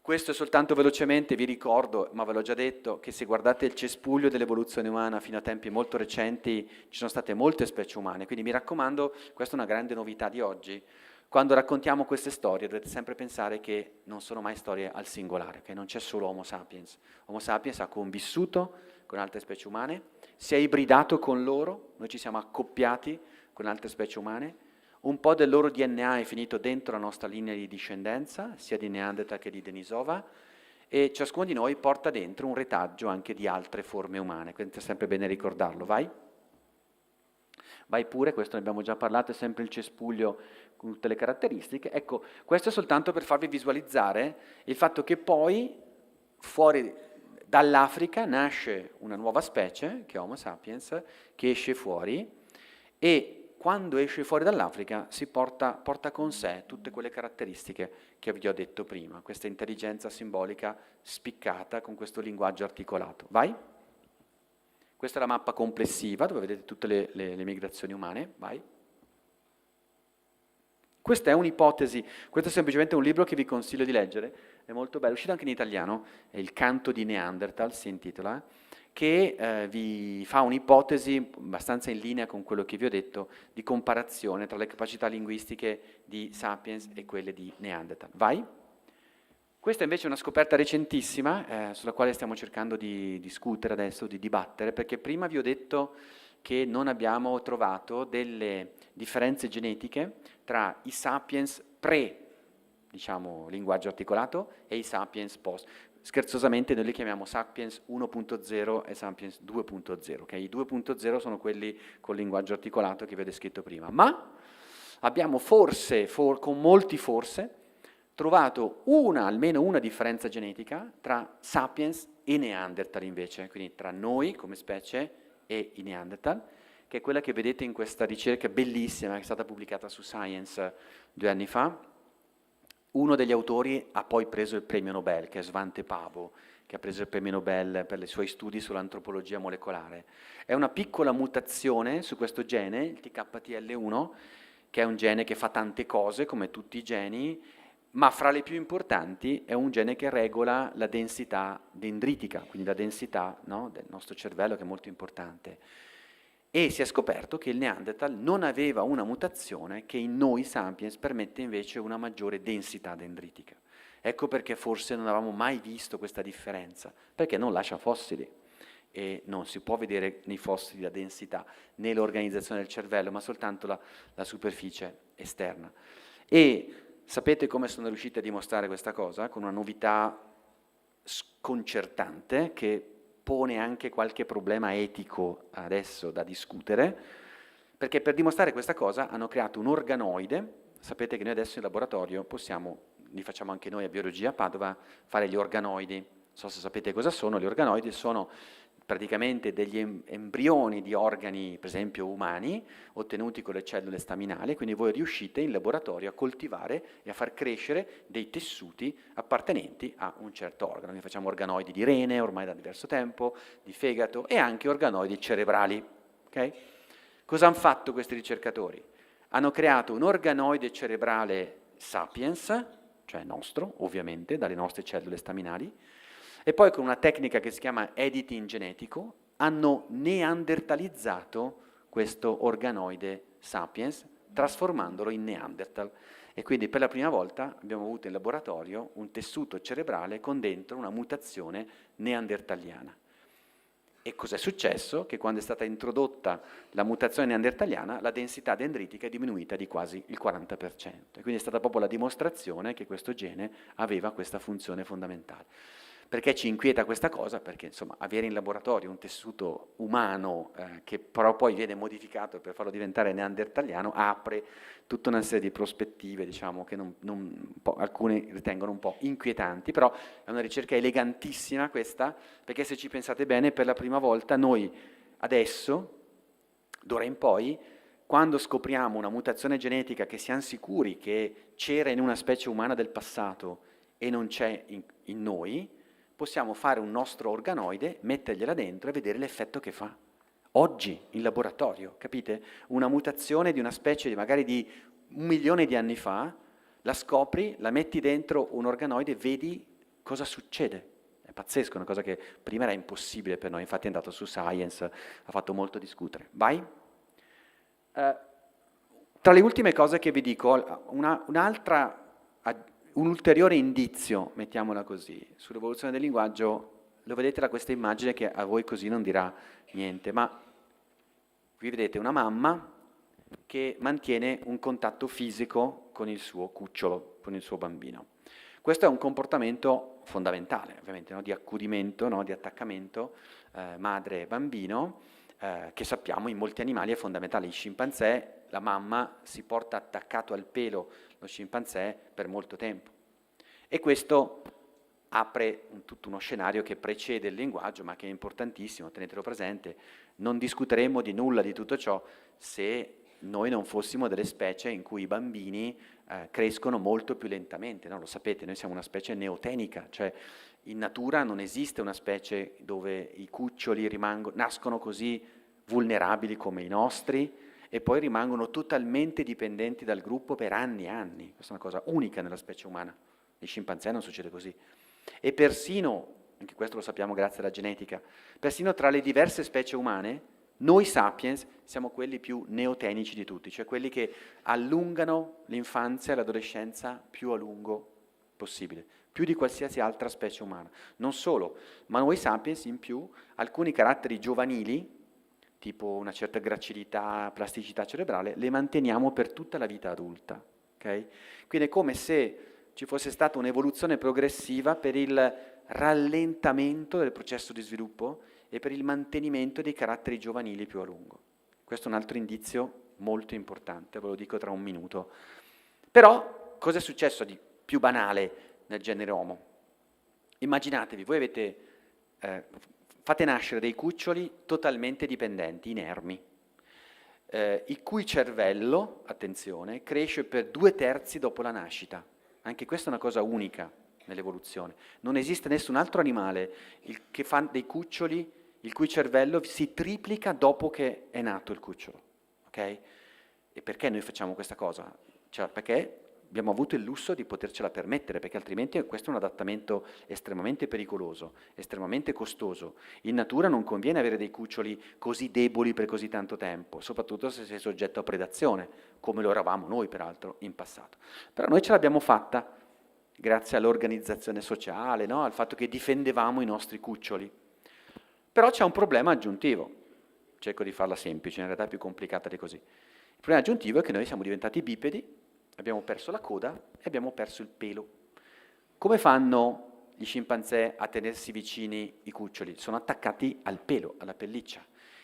Questo è soltanto velocemente, vi ricordo, ma ve l'ho già detto, che se guardate il cespuglio dell'evoluzione umana fino a tempi molto recenti ci sono state molte specie umane, quindi mi raccomando, questa è una grande novità di oggi. Quando raccontiamo queste storie dovete sempre pensare che non sono mai storie al singolare, che non c'è solo Homo sapiens. Homo sapiens ha convissuto con altre specie umane, si è ibridato con loro, noi ci siamo accoppiati con altre specie umane, un po' del loro DNA è finito dentro la nostra linea di discendenza, sia di Neanderthal che di Denisova, e ciascuno di noi porta dentro un retaggio anche di altre forme umane, quindi è sempre bene ricordarlo. Vai? Vai pure, questo ne abbiamo già parlato, è sempre il cespuglio con tutte le caratteristiche. Ecco, questo è soltanto per farvi visualizzare il fatto che poi fuori dall'Africa nasce una nuova specie, che è Homo sapiens, che esce fuori e quando esce fuori dall'Africa porta con sé tutte quelle caratteristiche che vi ho detto prima, questa intelligenza simbolica spiccata con questo linguaggio articolato. Vai? Questa è la mappa complessiva dove vedete tutte le migrazioni umane. Vai? Questa è un'ipotesi, questo è semplicemente un libro che vi consiglio di leggere, è molto bello, è uscito anche in italiano, è Il canto di Neanderthal, si intitola, che vi fa un'ipotesi abbastanza in linea con quello che vi ho detto di comparazione tra le capacità linguistiche di Sapiens e quelle di Neanderthal. Vai? Questa invece è una scoperta recentissima, sulla quale stiamo cercando di discutere adesso, di dibattere, perché prima vi ho detto che non abbiamo trovato delle differenze genetiche tra i sapiens diciamo, linguaggio articolato e i sapiens post. Scherzosamente noi li chiamiamo sapiens 1.0 e sapiens 2.0, okay? I 2.0 sono quelli col linguaggio articolato che vi ho descritto prima, ma abbiamo forse, con molti forse, trovato almeno una differenza genetica tra Sapiens e Neanderthal invece, quindi tra noi come specie e i Neanderthal, che è quella che vedete in questa ricerca bellissima che è stata pubblicata su Science 2 anni fa. Uno degli autori ha poi preso il premio Nobel, che è Svante Pabo, che ha preso il premio Nobel per i suoi studi sull'antropologia molecolare. È una piccola mutazione su questo gene, il TKTL1, che è un gene che fa tante cose, come tutti i geni, ma fra le più importanti è un gene che regola la densità dendritica, quindi la densità, no, del nostro cervello, che è molto importante. E si è scoperto che il Neanderthal non aveva una mutazione che in noi sapiens permette invece una maggiore densità dendritica. Ecco perché forse non avevamo mai visto questa differenza, perché non lascia fossili e non si può vedere nei fossili la densità né l'organizzazione del cervello, ma soltanto la superficie esterna. E sapete come sono riusciti a dimostrare questa cosa? Con una novità sconcertante che pone anche qualche problema etico adesso da discutere, perché per dimostrare questa cosa hanno creato un organoide. Sapete che noi adesso in laboratorio li facciamo anche noi a Biologia a Padova, fare gli organoidi. Non so se sapete cosa sono, gli organoidi sono praticamente degli embrioni di organi, per esempio umani, ottenuti con le cellule staminali, quindi voi riuscite in laboratorio a coltivare e a far crescere dei tessuti appartenenti a un certo organo. Noi facciamo organoidi di rene ormai da diverso tempo, di fegato e anche organoidi cerebrali. Okay? Cosa hanno fatto questi ricercatori? Hanno creato un organoide cerebrale sapiens, cioè nostro, ovviamente, dalle nostre cellule staminali, e poi con una tecnica che si chiama editing genetico hanno neandertalizzato questo organoide sapiens, trasformandolo in Neanderthal. E quindi per la prima volta abbiamo avuto in laboratorio un tessuto cerebrale con dentro una mutazione neandertaliana. E cos'è successo? Che quando è stata introdotta la mutazione neandertaliana, la densità dendritica è diminuita di quasi il 40%. E quindi è stata proprio la dimostrazione che questo gene aveva questa funzione fondamentale. Perché ci inquieta questa cosa? Perché insomma avere in laboratorio un tessuto umano che però poi viene modificato per farlo diventare neandertaliano apre tutta una serie di prospettive, diciamo, che alcuni ritengono un po' inquietanti, però è una ricerca elegantissima questa, perché se ci pensate bene, per la prima volta noi adesso, d'ora in poi, quando scopriamo una mutazione genetica che siamo sicuri che c'era in una specie umana del passato e non c'è in noi, possiamo fare un nostro organoide, mettergliela dentro e vedere l'effetto che fa. Oggi, in laboratorio, capite? Una mutazione di una specie magari di 1 milione di anni fa, la scopri, la metti dentro un organoide e vedi cosa succede. È pazzesco, una cosa che prima era impossibile per noi, infatti è andato su Science, ha fatto molto discutere. Vai? Tra le ultime cose che vi dico, un ulteriore indizio, mettiamola così, sull'evoluzione del linguaggio, lo vedete da questa immagine che a voi così non dirà niente, ma qui vedete una mamma che mantiene un contatto fisico con il suo cucciolo, con il suo bambino. Questo è un comportamento fondamentale, ovviamente, no? Di accudimento, no? Di attaccamento madre-bambino, che sappiamo in molti animali è fondamentale. In scimpanzé la mamma si porta attaccato al pelo lo scimpanzé per molto tempo. E questo apre tutto uno scenario che precede il linguaggio, ma che è importantissimo, tenetelo presente. Non discuteremo di nulla di tutto ciò se noi non fossimo delle specie in cui i bambini crescono molto più lentamente, no? Lo sapete, noi siamo una specie neotenica, cioè in natura non esiste una specie dove i cuccioli nascono così vulnerabili come i nostri e poi rimangono totalmente dipendenti dal gruppo per anni e anni. Questa è una cosa unica nella specie umana. Nei scimpanzé non succede così. E persino, anche questo lo sappiamo grazie alla genetica, persino tra le diverse specie umane, noi sapiens siamo quelli più neotenici di tutti, cioè quelli che allungano l'infanzia e l'adolescenza più a lungo possibile, più di qualsiasi altra specie umana. Non solo, ma noi sapiens in più alcuni caratteri giovanili, tipo una certa gracilità, plasticità cerebrale, le manteniamo per tutta la vita adulta. Okay? Quindi è come se ci fosse stata un'evoluzione progressiva per il rallentamento del processo di sviluppo e per il mantenimento dei caratteri giovanili più a lungo. Questo è un altro indizio molto importante, ve lo dico tra un minuto. Però, cosa è successo di più banale nel genere Homo? Immaginatevi, voi fate nascere dei cuccioli totalmente dipendenti, inermi, il cui cervello, attenzione, cresce per 2/3 dopo la nascita. Anche questa è una cosa unica nell'evoluzione. Non esiste nessun altro animale che fa dei cuccioli il cui cervello si triplica dopo che è nato il cucciolo. Okay? E perché noi facciamo questa cosa? Cioè, perché abbiamo avuto il lusso di potercela permettere, perché altrimenti questo è un adattamento estremamente pericoloso, estremamente costoso. In natura non conviene avere dei cuccioli così deboli per così tanto tempo, soprattutto se sei soggetto a predazione, come lo eravamo noi peraltro in passato. Però noi ce l'abbiamo fatta, grazie all'organizzazione sociale, no? Al fatto che difendevamo i nostri cuccioli. Però c'è un problema aggiuntivo, cerco di farla semplice, in realtà è più complicata di così. Il problema aggiuntivo è che noi siamo diventati bipedi, abbiamo perso la coda e abbiamo perso il pelo. Come fanno gli scimpanzé a tenersi vicini i cuccioli? Sono attaccati al pelo, alla pelliccia.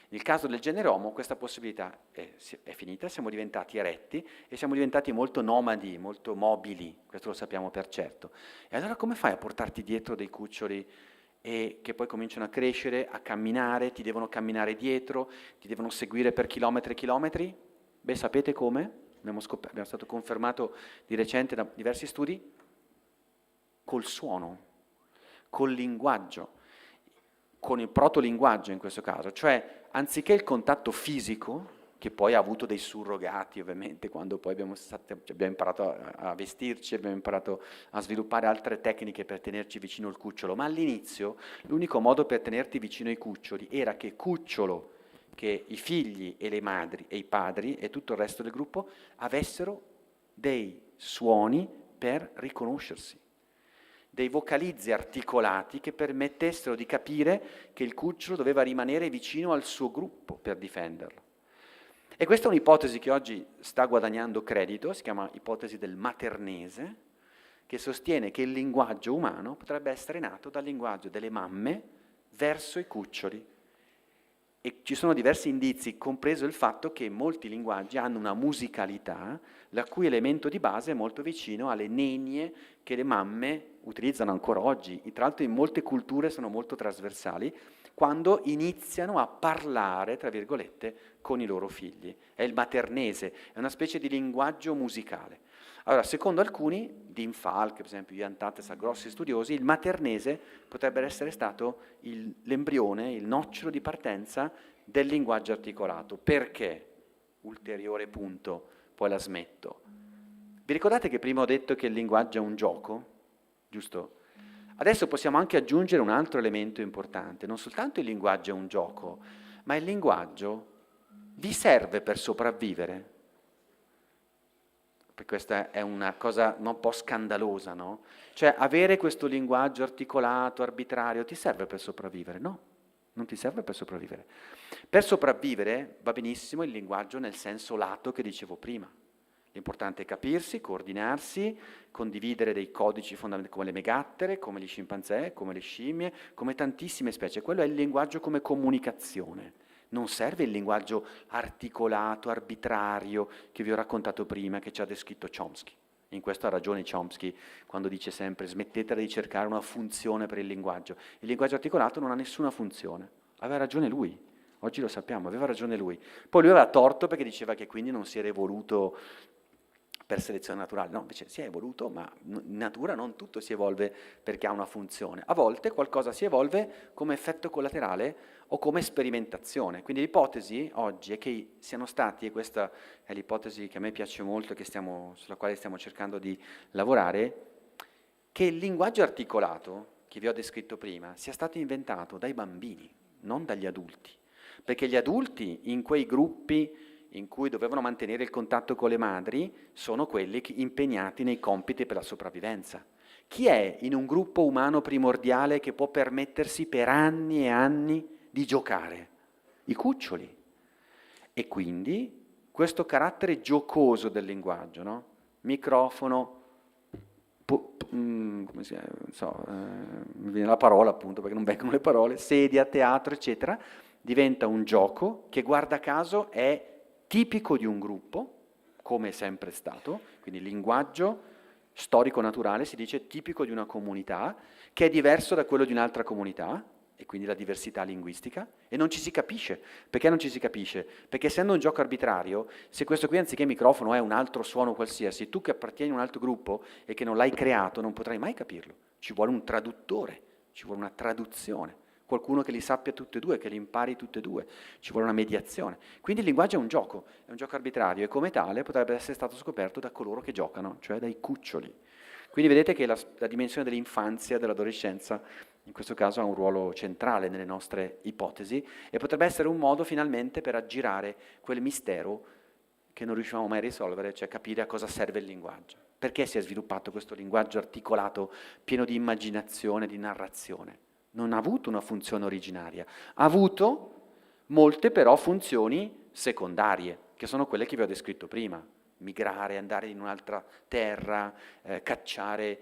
Nel caso del genere Homo questa possibilità è finita, siamo diventati eretti e siamo diventati molto nomadi, molto mobili, questo lo sappiamo per certo. E allora come fai a portarti dietro dei cuccioli e che poi cominciano a crescere, a camminare, ti devono camminare dietro, ti devono seguire per chilometri e chilometri? Beh, sapete come? Abbiamo stato confermato di recente da diversi studi, col suono, col linguaggio, con il protolinguaggio in questo caso, cioè anziché il contatto fisico, che poi ha avuto dei surrogati ovviamente, quando poi abbiamo imparato a vestirci, abbiamo imparato a sviluppare altre tecniche per tenerci vicino il cucciolo, ma all'inizio l'unico modo per tenerti vicino ai cuccioli era che cucciolo, che i figli e le madri e i padri e tutto il resto del gruppo avessero dei suoni per riconoscersi, dei vocalizzi articolati che permettessero di capire che il cucciolo doveva rimanere vicino al suo gruppo per difenderlo. E questa è un'ipotesi che oggi sta guadagnando credito, si chiama ipotesi del maternese, che sostiene che il linguaggio umano potrebbe essere nato dal linguaggio delle mamme verso i cuccioli. E ci sono diversi indizi, compreso il fatto che molti linguaggi hanno una musicalità, la cui elemento di base è molto vicino alle nenie che le mamme utilizzano ancora oggi. Tra l'altro in molte culture sono molto trasversali, quando iniziano a parlare, tra virgolette, con i loro figli. È il maternese, è una specie di linguaggio musicale. Allora, secondo alcuni, Dean Falk, per esempio, Ian Tattes, grossi studiosi, il maternese potrebbe essere stato l'embrione, il nocciolo di partenza del linguaggio articolato. Perché? Ulteriore punto, poi la smetto. Vi ricordate che prima ho detto che il linguaggio è un gioco? Giusto? Adesso possiamo anche aggiungere un altro elemento importante. Non soltanto il linguaggio è un gioco, ma il linguaggio vi serve per sopravvivere. Perché questa è una cosa un po' scandalosa, no? Cioè, avere questo linguaggio articolato, arbitrario, ti serve per sopravvivere? No, non ti serve per sopravvivere. Per sopravvivere va benissimo il linguaggio nel senso lato che dicevo prima. L'importante è capirsi, coordinarsi, condividere dei codici fondamentali come le megattere, come gli scimpanzé, come le scimmie, come tantissime specie. Quello è il linguaggio come comunicazione. Non serve il linguaggio articolato, arbitrario, che vi ho raccontato prima, che ci ha descritto Chomsky. In questo ha ragione Chomsky quando dice sempre smettetela di cercare una funzione per il linguaggio. Il linguaggio articolato non ha nessuna funzione. Aveva ragione lui. Oggi lo sappiamo, aveva ragione lui. Poi lui aveva torto perché diceva che quindi non si era evoluto per selezione naturale. No, invece si è evoluto, ma in natura non tutto si evolve perché ha una funzione. A volte qualcosa si evolve come effetto collaterale o come sperimentazione. Quindi l'ipotesi oggi è che siano stati, e questa è l'ipotesi che a me piace molto e sulla quale stiamo cercando di lavorare, che il linguaggio articolato, che vi ho descritto prima, sia stato inventato dai bambini, non dagli adulti. Perché gli adulti in quei gruppi in cui dovevano mantenere il contatto con le madri sono quelli impegnati nei compiti per la sopravvivenza. Chi è in un gruppo umano primordiale che può permettersi per anni e anni di giocare? I cuccioli. E quindi questo carattere giocoso del linguaggio, no? Microfono, come si chiama? Non so, mi viene la parola appunto perché non vengono le parole, sedia, teatro, eccetera, diventa un gioco che guarda caso è tipico di un gruppo, come è sempre stato, quindi il linguaggio storico-naturale si dice tipico di una comunità, che è diverso da quello di un'altra comunità, e quindi la diversità linguistica, e non ci si capisce. Perché non ci si capisce? Perché essendo un gioco arbitrario, se questo qui anziché microfono è un altro suono qualsiasi, tu che appartieni a un altro gruppo e che non l'hai creato non potrai mai capirlo. Ci vuole un traduttore, ci vuole una traduzione, qualcuno che li sappia tutte e due, che li impari tutte e due, ci vuole una mediazione. Quindi il linguaggio è un gioco arbitrario e come tale potrebbe essere stato scoperto da coloro che giocano, cioè dai cuccioli. Quindi vedete che la dimensione dell'infanzia, dell'adolescenza, in questo caso ha un ruolo centrale nelle nostre ipotesi e potrebbe essere un modo finalmente per aggirare quel mistero che non riusciamo mai a risolvere, cioè capire a cosa serve il linguaggio. Perché si è sviluppato questo linguaggio articolato, pieno di immaginazione, di narrazione? Non ha avuto una funzione originaria, ha avuto molte però funzioni secondarie, che sono quelle che vi ho descritto prima. Migrare, andare in un'altra terra, cacciare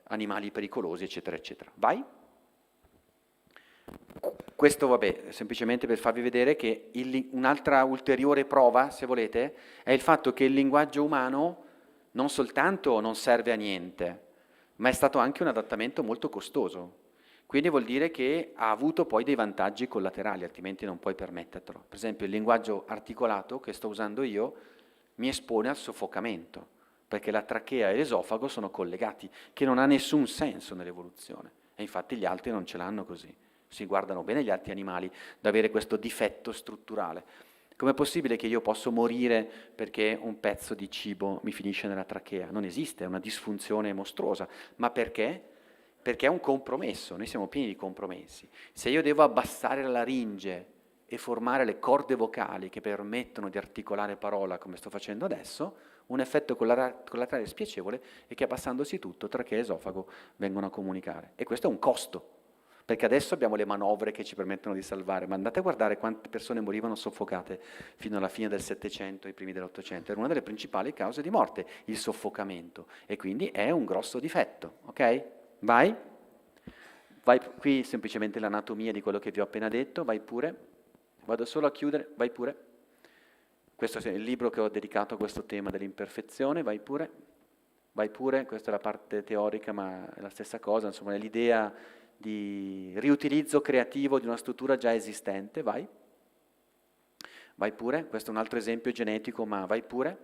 animali pericolosi, eccetera, eccetera. Vai? Questo, vabbè, semplicemente per farvi vedere che un'altra ulteriore prova, se volete, è il fatto che il linguaggio umano non soltanto non serve a niente, ma è stato anche un adattamento molto costoso. Quindi vuol dire che ha avuto poi dei vantaggi collaterali, altrimenti non puoi permettertelo. Per esempio il linguaggio articolato che sto usando io mi espone al soffocamento, perché la trachea e l'esofago sono collegati, che non ha nessun senso nell'evoluzione. E infatti gli altri non ce l'hanno così. Si guardano bene gli altri animali da avere questo difetto strutturale. Com'è possibile che io posso morire perché un pezzo di cibo mi finisce nella trachea? Non esiste, è una disfunzione mostruosa. Ma perché? Perché è un compromesso, noi siamo pieni di compromessi. Se io devo abbassare la laringe e formare le corde vocali che permettono di articolare parola come sto facendo adesso, un effetto collaterale spiacevole è che abbassandosi tutto, trachea e esofago vengono a comunicare. E questo è un costo, perché adesso abbiamo le manovre che ci permettono di salvare, ma andate a guardare quante persone morivano soffocate fino alla fine del Settecento e i primi dell'Ottocento. Era una delle principali cause di morte, il soffocamento, e quindi è un grosso difetto, ok? Vai? Vai qui semplicemente l'anatomia di quello che vi ho appena detto, vai pure. Vado solo a chiudere, vai pure. Questo è il libro che ho dedicato a questo tema dell'imperfezione, vai pure, questa è la parte teorica ma è la stessa cosa, insomma è l'idea di riutilizzo creativo di una struttura già esistente, vai pure, questo è un altro esempio genetico ma vai pure,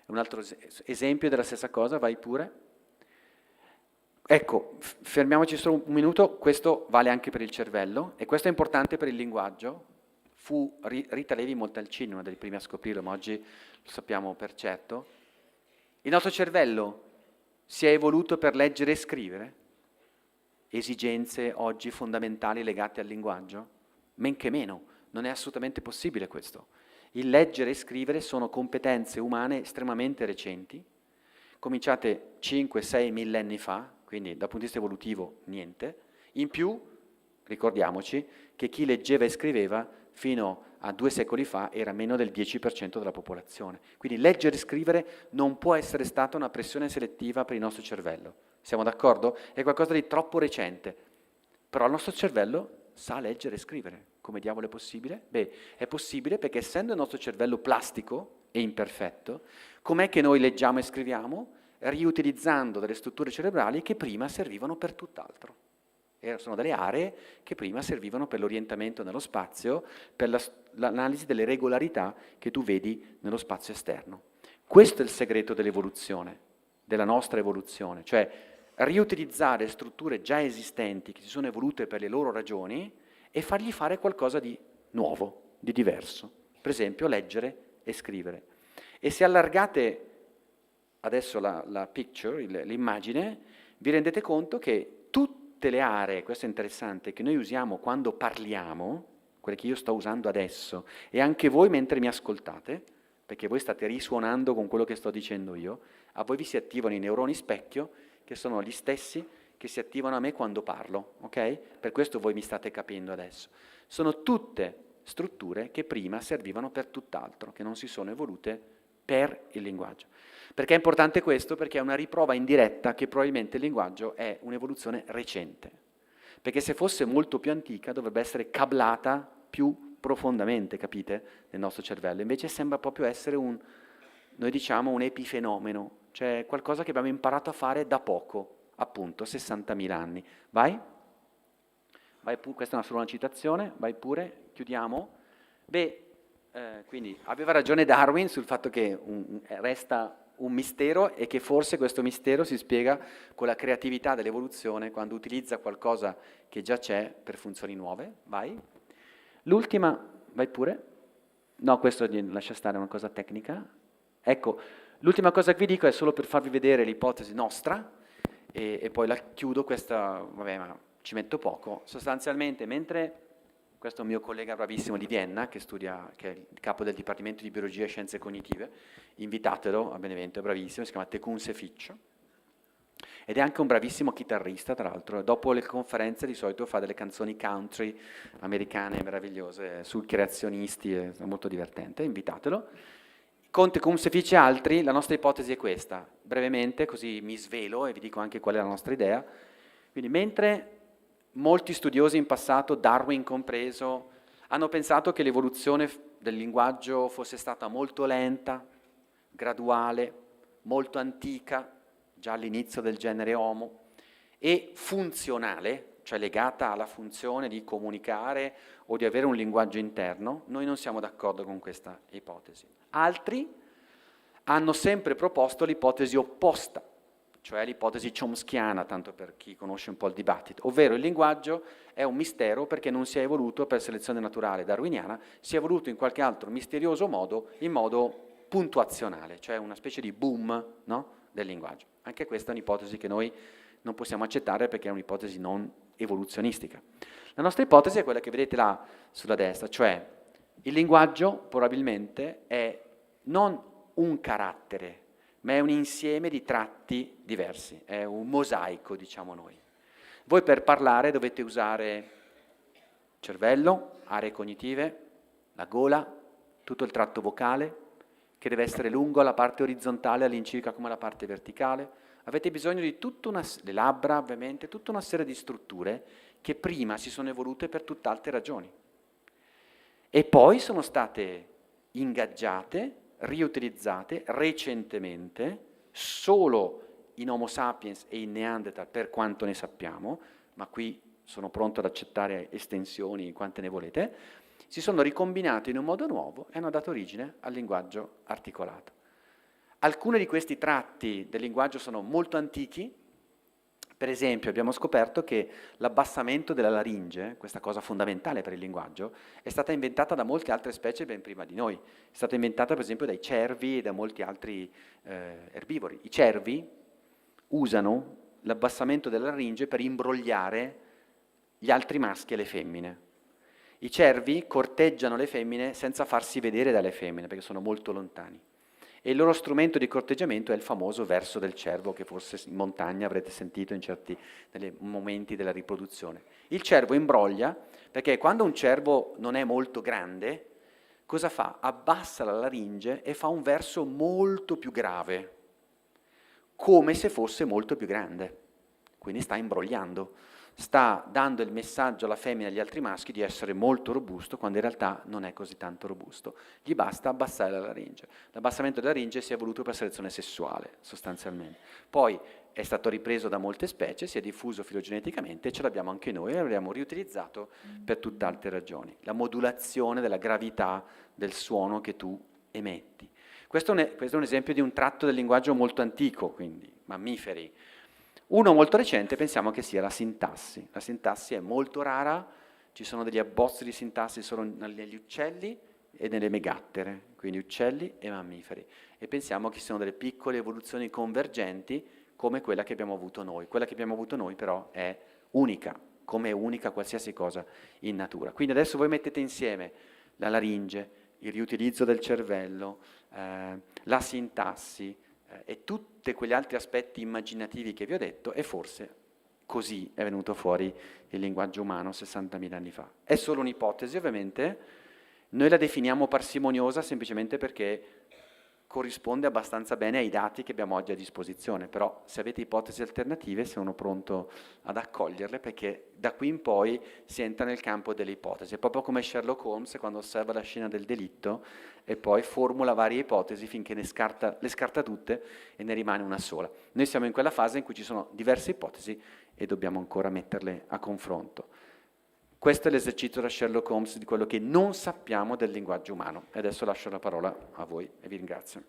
un altro esempio della stessa cosa, vai pure. Ecco, fermiamoci solo un minuto, questo vale anche per il cervello e questo è importante per il linguaggio. Fu Rita Levi-Montalcini una delle prime a scoprirlo, ma oggi lo sappiamo per certo. Il nostro cervello si è evoluto per leggere e scrivere? Esigenze oggi fondamentali legate al linguaggio? Men che meno, non è assolutamente possibile questo. Il leggere e scrivere sono competenze umane estremamente recenti, cominciate 5-6 millenni fa, quindi dal punto di vista evolutivo niente. In più, ricordiamoci che chi leggeva e scriveva fino a 2 secoli fa era meno del 10% della popolazione. Quindi leggere e scrivere non può essere stata una pressione selettiva per il nostro cervello. Siamo d'accordo? È qualcosa di troppo recente. Però il nostro cervello sa leggere e scrivere. Come diavolo è possibile? Beh, è possibile perché essendo il nostro cervello plastico e imperfetto, com'è che noi leggiamo e scriviamo? Riutilizzando delle strutture cerebrali che prima servivano per tutt'altro. sono delle aree che prima servivano per l'orientamento nello spazio, per l'analisi delle regolarità che tu vedi nello spazio esterno. Questo è il segreto dell'evoluzione, della nostra evoluzione, cioè riutilizzare strutture già esistenti che si sono evolute per le loro ragioni e fargli fare qualcosa di nuovo, di diverso. Per esempio leggere e scrivere. E se allargate adesso la picture, l'immagine, vi rendete conto che tutte le aree, questo è interessante, che noi usiamo quando parliamo, quelle che io sto usando adesso, e anche voi mentre mi ascoltate, perché voi state risuonando con quello che sto dicendo io, a voi vi si attivano i neuroni specchio, che sono gli stessi che si attivano a me quando parlo, ok? Per questo voi mi state capendo adesso. Sono tutte strutture che prima servivano per tutt'altro, che non si sono evolute per il linguaggio. Perché è importante questo? Perché è una riprova indiretta che probabilmente il linguaggio è un'evoluzione recente. Perché se fosse molto più antica dovrebbe essere cablata più profondamente, capite, nel nostro cervello. Invece sembra proprio essere noi diciamo un epifenomeno, cioè qualcosa che abbiamo imparato a fare da poco, appunto, 60.000 anni. Vai? Vai pure, questa è solo una citazione, vai pure, chiudiamo. Quindi aveva ragione Darwin sul fatto che resta un mistero e che forse questo mistero si spiega con la creatività dell'evoluzione quando utilizza qualcosa che già c'è per funzioni nuove. Vai. L'ultima, vai pure. No, questo lascia stare, è una cosa tecnica. Ecco, l'ultima cosa che vi dico è solo per farvi vedere l'ipotesi nostra e poi la chiudo, questa, vabbè, ma ci metto poco. Sostanzialmente, mentre questo è un mio collega bravissimo di Vienna, che è il capo del Dipartimento di Biologia e Scienze Cognitive, invitatelo a Benevento, è bravissimo, si chiama Tecunse Fitch, ed è anche un bravissimo chitarrista, tra l'altro. Dopo le conferenze di solito fa delle canzoni country americane meravigliose, sul creazionisti, è molto divertente, invitatelo. Con Tecunse Fitch e altri, la nostra ipotesi è questa, brevemente, così mi svelo e vi dico anche qual è la nostra idea. Quindi mentre molti studiosi in passato, Darwin compreso, hanno pensato che l'evoluzione del linguaggio fosse stata molto lenta, graduale, molto antica, già all'inizio del genere Homo, e funzionale, cioè legata alla funzione di comunicare o di avere un linguaggio interno. Noi non siamo d'accordo con questa ipotesi. Altri hanno sempre proposto l'ipotesi opposta, cioè l'ipotesi chomskiana, tanto per chi conosce un po' il dibattito, ovvero il linguaggio è un mistero perché non si è evoluto per selezione naturale darwiniana, si è evoluto in qualche altro misterioso modo, in modo puntuazionale, cioè una specie di boom, no, del linguaggio. Anche questa è un'ipotesi che noi non possiamo accettare perché è un'ipotesi non evoluzionistica. La nostra ipotesi è quella che vedete là sulla destra, cioè il linguaggio probabilmente è non un carattere, ma è un insieme di tratti diversi, è un mosaico, diciamo noi. Voi per parlare dovete usare cervello, aree cognitive, la gola, tutto il tratto vocale, che deve essere lungo alla parte orizzontale all'incirca come la parte verticale. Avete bisogno di le labbra, ovviamente, tutta una serie di strutture che prima si sono evolute per tutt'altre ragioni. E poi sono state ingaggiate, riutilizzate recentemente, solo in Homo sapiens e in Neanderthal per quanto ne sappiamo, ma qui sono pronto ad accettare estensioni quante ne volete, si sono ricombinate in un modo nuovo e hanno dato origine al linguaggio articolato. Alcuni di questi tratti del linguaggio sono molto antichi. Per esempio abbiamo scoperto che l'abbassamento della laringe, questa cosa fondamentale per il linguaggio, è stata inventata da molte altre specie ben prima di noi. È stata inventata per esempio dai cervi e da molti altri erbivori. I cervi usano l'abbassamento della laringe per imbrogliare gli altri maschi e le femmine. I cervi corteggiano le femmine senza farsi vedere dalle femmine perché sono molto lontani. E il loro strumento di corteggiamento è il famoso verso del cervo che forse in montagna avrete sentito in certi momenti della riproduzione. Il cervo imbroglia perché quando un cervo non è molto grande, cosa fa? Abbassa la laringe e fa un verso molto più grave, come se fosse molto più grande. Quindi sta imbrogliando, sta dando il messaggio alla femmina e agli altri maschi di essere molto robusto, quando in realtà non è così tanto robusto. Gli basta abbassare la laringe. L'abbassamento della laringe si è evoluto per selezione sessuale, sostanzialmente. Poi è stato ripreso da molte specie, si è diffuso filogeneticamente e ce l'abbiamo anche noi e l'abbiamo riutilizzato per tutt'altre ragioni. La modulazione della gravità del suono che tu emetti. Questo è un esempio di un tratto del linguaggio molto antico, quindi mammiferi. Uno molto recente pensiamo che sia la sintassi. La sintassi è molto rara, ci sono degli abbozzi di sintassi solo negli uccelli e nelle megattere, quindi uccelli e mammiferi. E pensiamo che siano delle piccole evoluzioni convergenti come quella che abbiamo avuto noi. Quella che abbiamo avuto noi però è unica, come è unica qualsiasi cosa in natura. Quindi adesso voi mettete insieme la laringe, il riutilizzo del cervello, la sintassi e tutti quegli altri aspetti immaginativi che vi ho detto e forse così è venuto fuori il linguaggio umano 60.000 anni fa. È solo un'ipotesi ovviamente, noi la definiamo parsimoniosa semplicemente perché corrisponde abbastanza bene ai dati che abbiamo oggi a disposizione, però se avete ipotesi alternative sono pronto ad accoglierle perché da qui in poi si entra nel campo delle ipotesi, è proprio come Sherlock Holmes quando osserva la scena del delitto e poi formula varie ipotesi finché le scarta tutte e ne rimane una sola. Noi siamo in quella fase in cui ci sono diverse ipotesi e dobbiamo ancora metterle a confronto. Questo è l'esercizio da Sherlock Holmes di quello che non sappiamo del linguaggio umano. E adesso lascio la parola a voi e vi ringrazio.